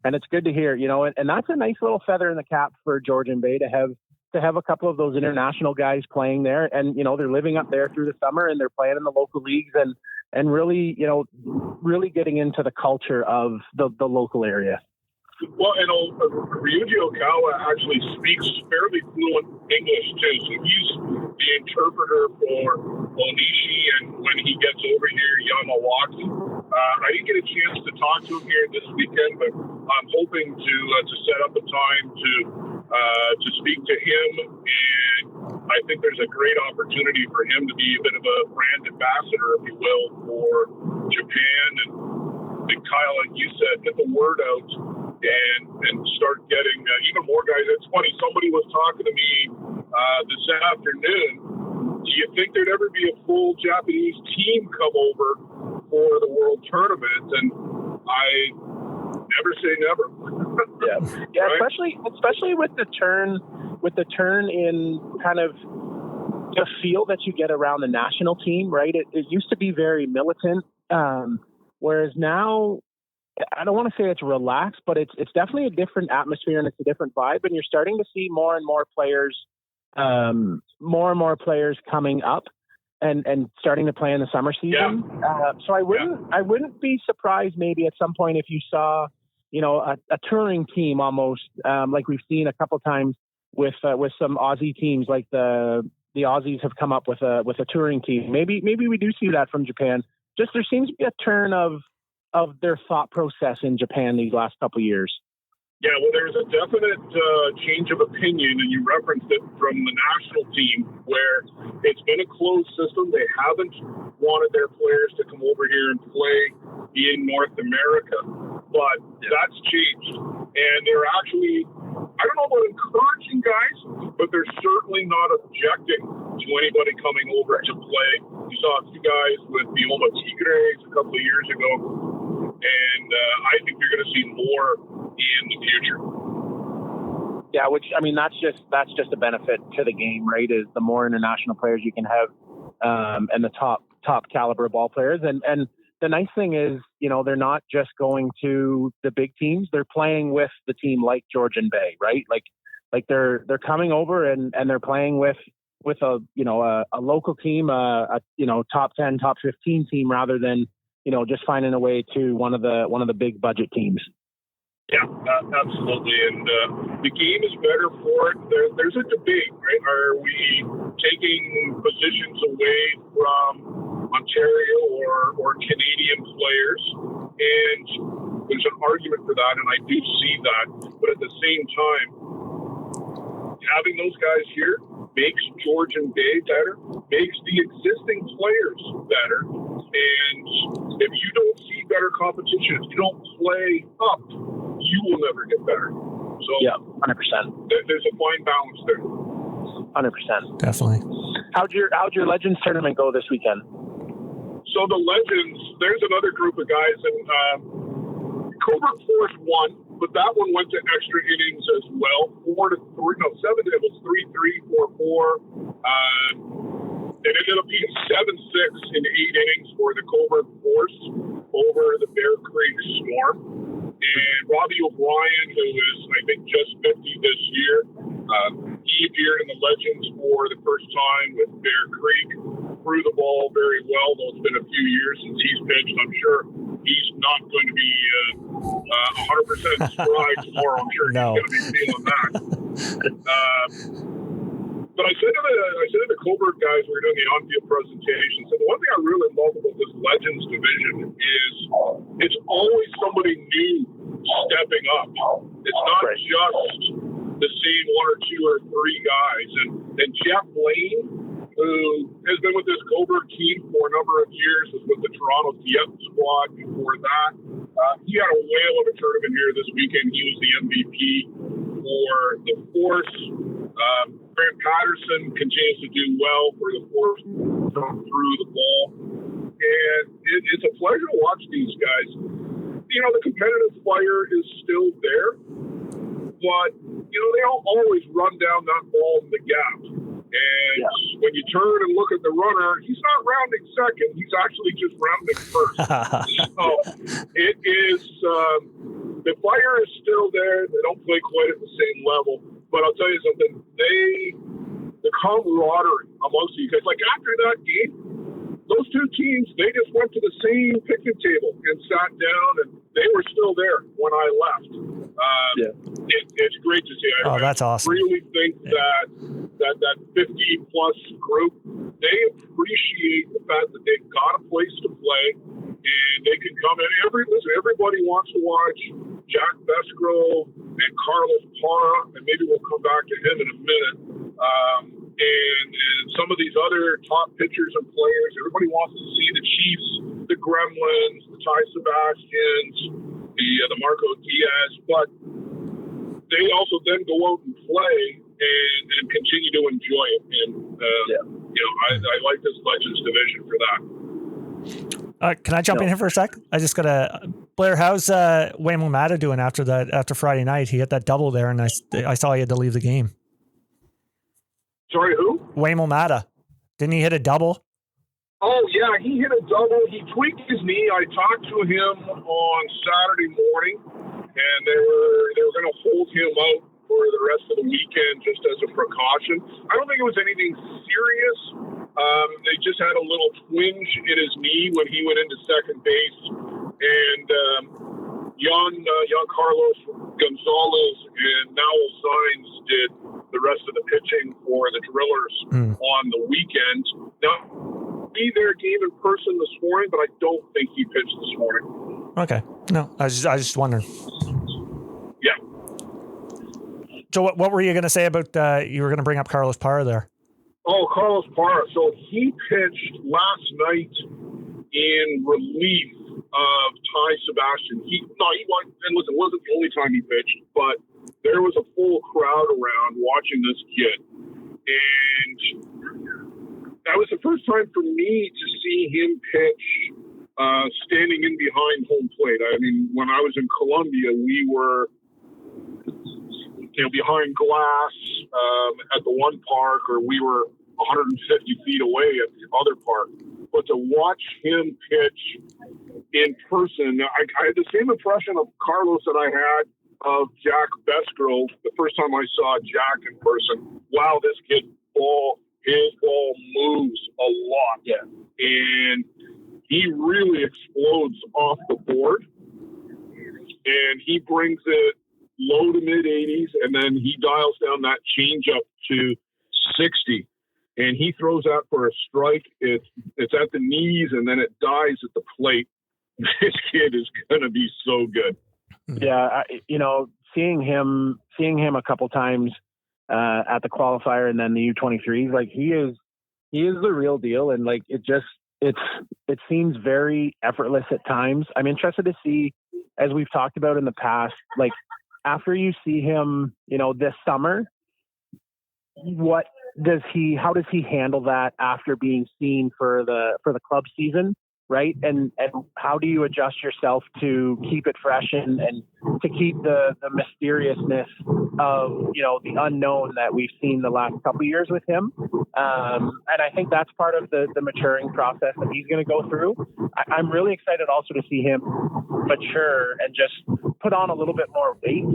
and it's good to hear, and that's a nice little feather in the cap for Georgian Bay to have a couple of those international guys playing there, and they're living up there through the summer and they're playing in the local leagues and really really getting into the culture of the local area. Well, Ryuji Okawa actually speaks fairly fluent English too, so he's the interpreter for Onishi, and when he gets over here, Yamawaki, I didn't get a chance to talk to him here this weekend, but I'm hoping to set up a time to speak to him, and I think there's a great opportunity for him to be a bit of a brand ambassador, if you will, for Japan. And Kyle, like you said, get the word out and start getting even more guys. It's funny, somebody was talking to me this afternoon. Do you think there'd ever be a full Japanese team come over for the World Tournament? And I never say never. Yeah, right? especially with the turn in kind of the feel that you get around the national team, right? It used to be very militant, whereas now I don't want to say it's relaxed, but it's definitely a different atmosphere and it's a different vibe. And you're starting to see more and more players coming up and starting to play in the summer season. Yeah. So I wouldn't be surprised maybe at some point if you saw, a touring team almost like we've seen a couple times with some Aussie teams, like the Aussies have come up with a touring team. Maybe we do see that from Japan. Just there seems to be a turn of their thought process in Japan these last couple of years. Yeah, well, there's a definite change of opinion, and you referenced it from the national team, where it's been a closed system. They haven't wanted their players to come over here and play in North America, but that's changed. And they're actually, I don't know about encouraging guys, but they're certainly not objecting to anybody coming over to play. You saw a few guys with the Oma Tigres a couple of years ago, and I think you're going to see more in the future. Yeah, which I mean that's just a benefit to the game, right? Is the more international players you can have, and the top caliber ball players, and the nice thing is, they're not just going to the big teams; they're playing with the team like Georgian Bay, right? Like they're coming over and they're playing with a local team, a top 10, top 15 team, rather than just finding a way to one of the big budget teams. Yeah, absolutely. And the game is better for it. There's a debate, right? Are we taking positions away from Ontario or Canadian players? And there's an argument for that, and I do see that. But at the same time, having those guys here makes Georgian Bay better, makes the existing players better. And if you don't see better competition, if you don't play up, you will never get better. So yeah, 100%. There's a fine balance there. 100%. Definitely. How'd your Legends tournament go this weekend? So the Legends, there's another group of guys, and Coburg Force won, but that one went to extra innings as well. 7 it was 3-3, 4-4. It ended up being 7-6 in 8 innings for the Coburg Force over the Bear Creek Storm. And Robbie O'Brien, who is, I think, just 50 this year, he appeared in the Legends for the first time with Bear Creek, threw the ball very well, though it's been a few years since he's pitched. I'm sure he's not going to be 100% spry tomorrow. I'm sure he's going to be feeling that. But I said to the Coburg guys, we were doing the on-field presentation, so the one thing I really love about this Legends division is it's always somebody new stepping up. It's not just the same 1 or 2 or 3 guys. And Jeff Blaine, who has been with this Coburg team for a number of years, was with the Toronto Dieppe squad before that. He had a whale of a tournament here this weekend. He was the MVP for the Force. Grant Patterson continues to do well for the Force, through the ball. And it's a pleasure to watch these guys. The competitive fire is still there, but, they don't always run down that ball in the gap. And when you turn and look at the runner, he's not rounding second. He's actually just rounding first. So it is, the fire is still there. They don't play quite at the same level. But I'll tell you something, the camaraderie amongst you guys, like after that game, those two teams, they just went to the same picnic table and sat down, and they were still there when I left. It's great to see. That's awesome. I really think that 50-plus group, they appreciate the fact that they've got a place to play, and they can come in. Everybody wants to watch Jack Besgrove and Carlos Parra, and maybe we'll come back to him in a minute. And some of these other top pitchers and players. Everybody wants to see the Chiefs, the Gremlins, the Ty Sebastians, the Marco Diaz, but they also then go out and play and continue to enjoy it. And I like this Legends division for that. Can I jump in here for a sec? I just gotta, Blair, how's Waymo Mata doing after Friday night? He hit that double there, and I saw he had to leave the game. Sorry, who? Waymo Mata. Didn't he hit a double? Oh, yeah, he hit a double. He tweaked his knee. I talked to him on Saturday morning, and they were going to hold him out for the rest of the weekend just as a precaution. I don't think it was anything serious. They just had a little twinge in his knee when he went into second base, and Jan Carlos Gonzalez and Nowell Signs did the rest of the pitching for the Drillers on the weekend. Now, be their game in person this morning, but I don't think he pitched this morning. Okay. No, I was just wondering. Yeah. So what were you going to say about, you were going to bring up Carlos Parra there? Oh, Carlos Parra. So he pitched last night in relief of Ty Sebastian. It wasn't the only time he pitched, but there was a full crowd around watching this kid. And that was the first time for me to see him pitch standing in behind home plate. I mean, when I was in Columbia, we were behind glass at the one park, or we were 150 feet away at the other park. But to watch him pitch in person, I had the same impression of Carlos that I had of Jack Besgrove the first time I saw Jack in person. Wow, this kid his ball moves a lot. Yeah. And he really explodes off the board. And he brings it low to mid 80s, and then he dials down that changeup to 60. And he throws out for a strike. It's at the knees, and then it dies at the plate. This kid is going to be so good. Yeah, seeing him a couple times at the qualifier and then the U23s, like he is the real deal, and like it seems very effortless at times. I'm interested to see, as we've talked about in the past, like after you see him, this summer, how does he handle that after being seen for the club season, right? And how do you adjust yourself to keep it fresh and to keep the mysteriousness of the unknown that we've seen the last couple of years with him? And I think that's part of the maturing process that he's going to go through. I'm really excited also to see him mature and just put on a little bit more weight.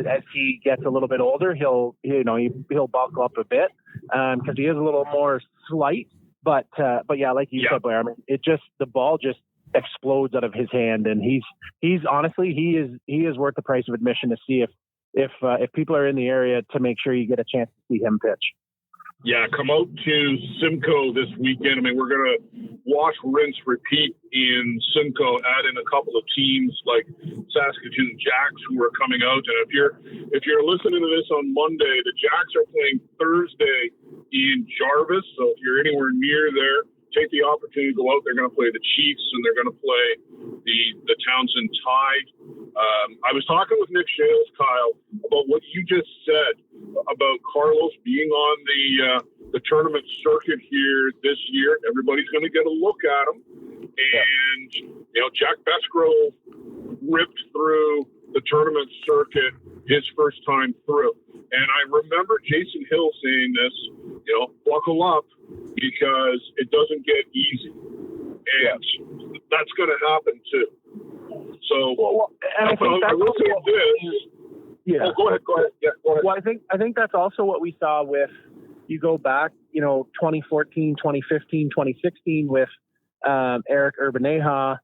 As he gets a little bit older, he'll bulk up a bit because he is a little more slight. But yeah, like you said, Blair, I mean, the ball just explodes out of his hand, and he's honestly he is worth the price of admission to see if people are in the area, to make sure you get a chance to see him pitch. Yeah, come out to Simcoe this weekend. I mean, we're going to watch, rinse, repeat in Simcoe, add in a couple of teams like Saskatoon Jacks who are coming out. And if you're listening to this on Monday, the Jacks are playing Thursday in Jarvis. So if you're anywhere near there, take the opportunity to go out. They're going to play the Chiefs, and they're going to play the Townsend Tide. I was talking with Nick Shales, Kyle, about what you just said about Carlos being on the tournament circuit here this year. Everybody's going to get a look at him. And, Jack Besgrove ripped through the tournament circuit his first time through. And I remember Jason Hill saying this, buckle up, because it doesn't get easy. And that's going to happen too. So, and I think I will say this. Yeah. Oh, go ahead. Yeah, go ahead. Well, I think that's also what we saw with, you go back, 2014, 2015, 2016 with Eric Urbaneja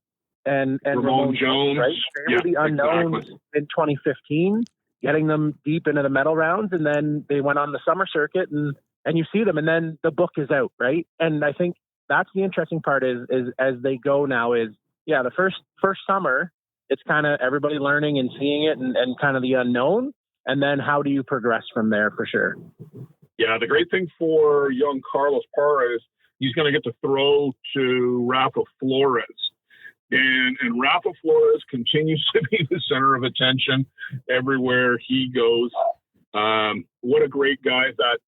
and Ramon Jones, right? They were the unknowns in 2015, getting them deep into the medal rounds, and then they went on the summer circuit, and you see them, and then the book is out, right? And I think that's the interesting part is as they go now is, the first summer, it's kind of everybody learning and seeing it and kind of the unknown. And then how do you progress from there for sure? Yeah, the great thing for young Carlos Parra is he's going to get to throw to Rafa Flores. And Rafa Flores continues to be the center of attention everywhere he goes. What a great guy. That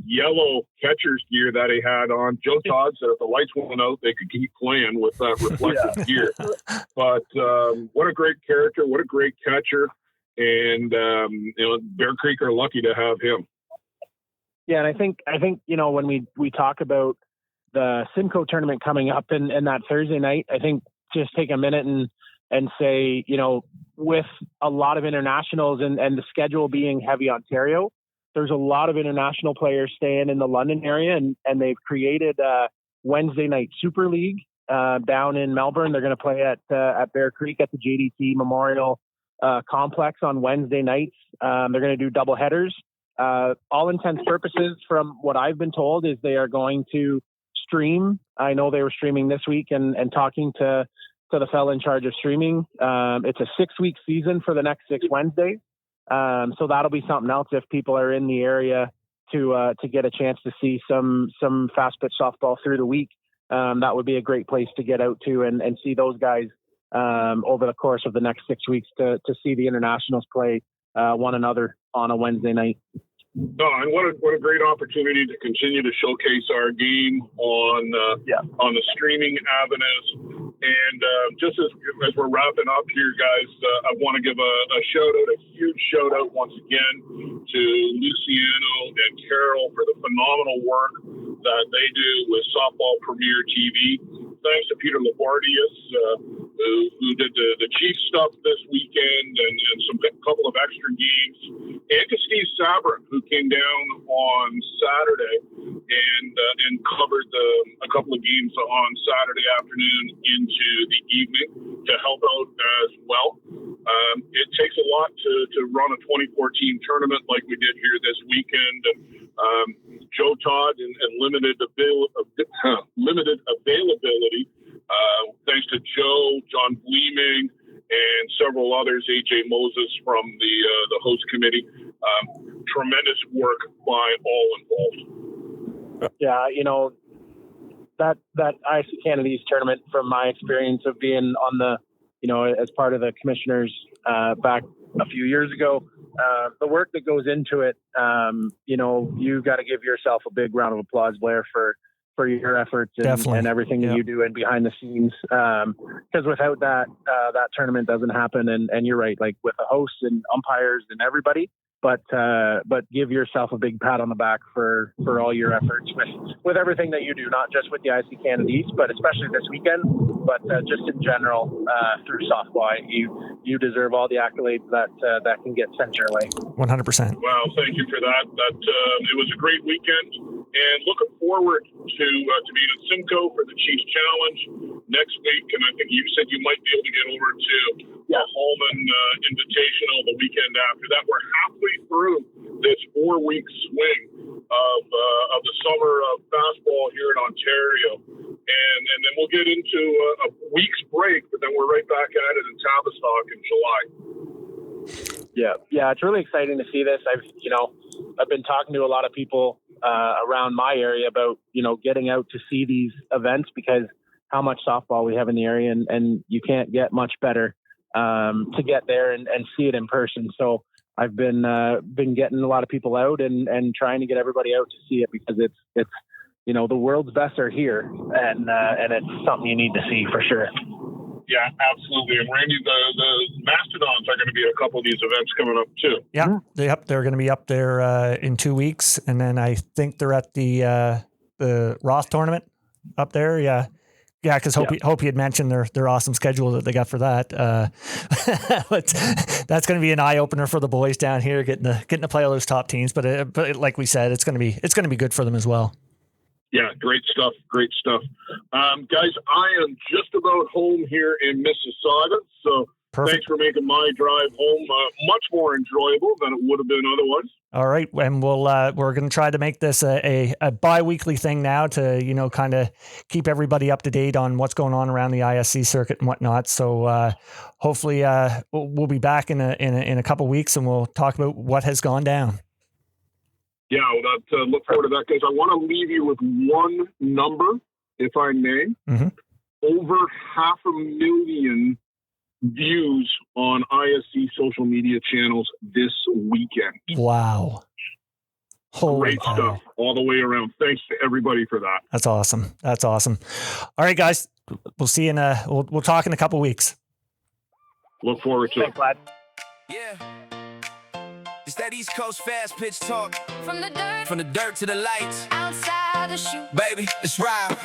yellow catcher's gear that he had on. Joe Todd said if the lights went out, they could keep playing with that reflective gear. But what a great character. What a great catcher. And, Bear Creek are lucky to have him. Yeah, and I think when we talk about the Simcoe tournament coming up and that Thursday night, I think just take a minute and say, with a lot of internationals and the schedule being heavy Ontario, there's a lot of international players staying in the London area, and they've created a Wednesday night Super League down in Melbourne. They're going to play at Bear Creek at the JDT Memorial Complex on Wednesday nights. They're going to do double headers. All intents purposes, from what I've been told, is they are going to stream. I know they were streaming this week and talking to the fella in charge of streaming. It's a 6-week season for the next 6 Wednesdays. So that'll be something else if people are in the area to get a chance to see some fast pitch softball through the week. That would be a great place to get out to and see those guys over the course of the next 6 weeks to see the internationals play one another on a Wednesday night. No, and what a great opportunity to continue to showcase our game on the streaming avenues. And just as we're wrapping up here, guys, I want to give a huge shout out once again to Luciano and Carol for the phenomenal work that they do with Softball Premier TV. Thanks to Peter Labardius, who did the Chief stuff this weekend and a couple of extra games, and to Steve Sabrin, who came down on Saturday and covered a couple of games on Saturday afternoon into the evening to help out as well. It takes a lot to run a 24-team tournament like we did here this weekend. Joe Todd and limited availability. Thanks to Joe, John Gleaming, and several others, AJ Moses from the host committee. Tremendous work by all involved. Yeah, that ISC Canada East tournament, from my experience of being on the, as part of the commissioners back a few years ago, the work that goes into it, you got to give yourself a big round of applause, Blair, for your efforts and everything that you do and behind the scenes. Because without that, that tournament doesn't happen. And you're right, like with the hosts and umpires and everybody, but give yourself a big pat on the back for all your efforts with everything that you do, not just with the ISC Canada East, but especially this weekend, but just in general through softball. You deserve all the accolades that can get sent your way. 100%. Well, thank you for that. It was a great weekend, and looking forward to being at Simcoe for the Chiefs Challenge next week. And I think you said you might be able to get over to the Holman Invitational the weekend after that. We're halfway through this 4-week swing of the summer of fastball here in Ontario, and then we'll get into a week's break, but then we're right back at it in Tavistock in July. Yeah, it's really exciting to see this. I've been talking to a lot of people around my area about getting out to see these events, because how much softball we have in the area, and you can't get much better to get there and see it in person. So I've been getting a lot of people out and trying to get everybody out to see it, because it's the world's best are here, and it's something you need to see for sure. Yeah, absolutely. And Randy, the Mastodons are going to be at a couple of these events coming up too. Yeah, they're going to be up there in 2 weeks, and then I think they're at the Roth tournament up there. Yeah, because Hopey had mentioned their awesome schedule that they got for that. But that's going to be an eye opener for the boys down here, getting to play all those top teams. But like we said, it's going to be good for them as well. Yeah, great stuff. Guys, I am just about home here in Mississauga, so Perfect. Thanks for making my drive home much more enjoyable than it would have been otherwise. All right, and we're going to try to make this a bi-weekly thing now to kind of keep everybody up to date on what's going on around the ISC circuit and whatnot. So hopefully we'll be back in a couple weeks and we'll talk about what has gone down. Yeah, well, look forward to that, guys. I want to leave you with one number, if I may. Mm-hmm. Over 500,000 views on ISC social media channels this weekend. Wow. Holy Great stuff all the way around. Thanks to everybody for that. That's awesome. That's awesome. All right, guys. We'll see you we'll talk in a couple weeks. Look forward to it. Thanks, lad. Yeah. It's that East Coast fast pitch talk. From the dirt to the lights. outside the chute. Baby, let's ride.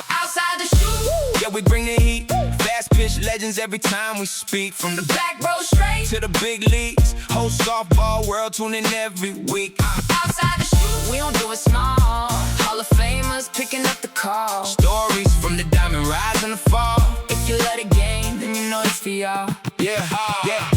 Outside the chute. Yeah, we bring the heat. Fast pitch legends every time we speak. From the Back row straight. to the big leagues. Whole softball world tuning every week. Outside the chute. We don't do it small. Hall of Famers picking up the call. Stories from the diamond rise and the fall. If you love the game, then you know it's for y'all. Yeah,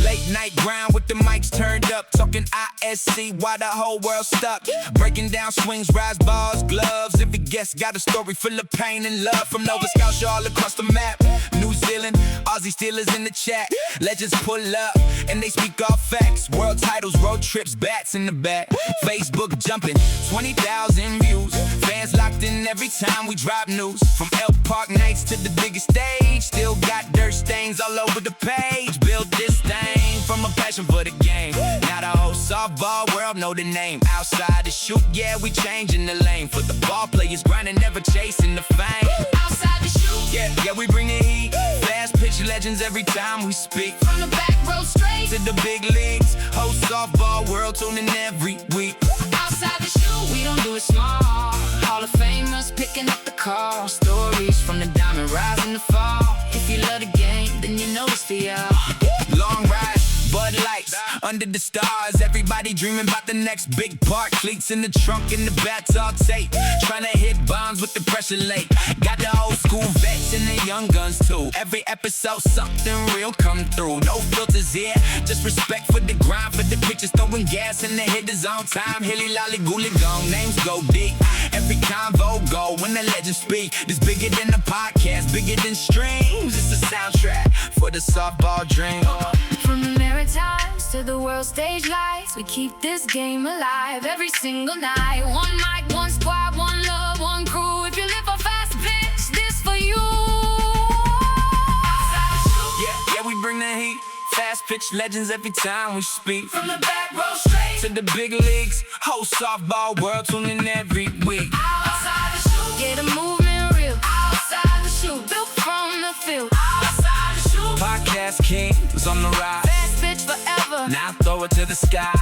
late night grind with the mics turned up. Talking ISC while the whole world stuck. Breaking down swings, rise balls, gloves. Every guest got a story full of pain and love. From Nova Scotia all across the map. New Zealand, Aussie Steelers in the chat. Legends pull up and they speak all facts. World titles, road trips, bats in the back. Facebook jumping, 20,000 views. Fans locked in every time we drop news. From Elk Park nights to the biggest stage. Still got dirt stains all over the page. Built this thing from a passion for the game. Now the whole softball world know the name. Outside the chute, yeah, we changing the lane. For the ball players grinding, never chasing the fame. Outside the chute. Yeah, we bring the heat. Fast pitch legends every time we speak. From the back row straight. To the big leagues, whole softball world tuning every week. Outside the chute. We don't do it small. Hall of Famers picking up the call. Stories from the diamond rise and the fall. If you love the game, then you know it's for y'all. Long ride, Bud Lights, under the stars. Everybody dreaming about the next big part. Cleats in the trunk and the bats all tape. Trying to hit bombs with the pressure late. Got the old school vets and the young guns too. Every episode something real come through. No filters here, just respect for the grind. For the pitchers throwing gas and the hitters on time. Hilly lolly gooly gone, names go deep. Every convo go when the legends speak. It's bigger than the podcast, bigger than streams. It's a soundtrack for the softball dream. From the Maritimes to the world stage lights, we keep this game alive every single night. One mic, one squad, one love, one crew. If you live for fast pitch, this for you. Yeah, we bring the heat. Fast pitch legends every time we speak. From the back row straight to the big leagues, whole softball world tuning every week. outside the chute. Get a movement real. Outside the chute. Built from the field. Outside the chute. Podcast king was on the rise. Fast pitch forever. Now throw it to the sky.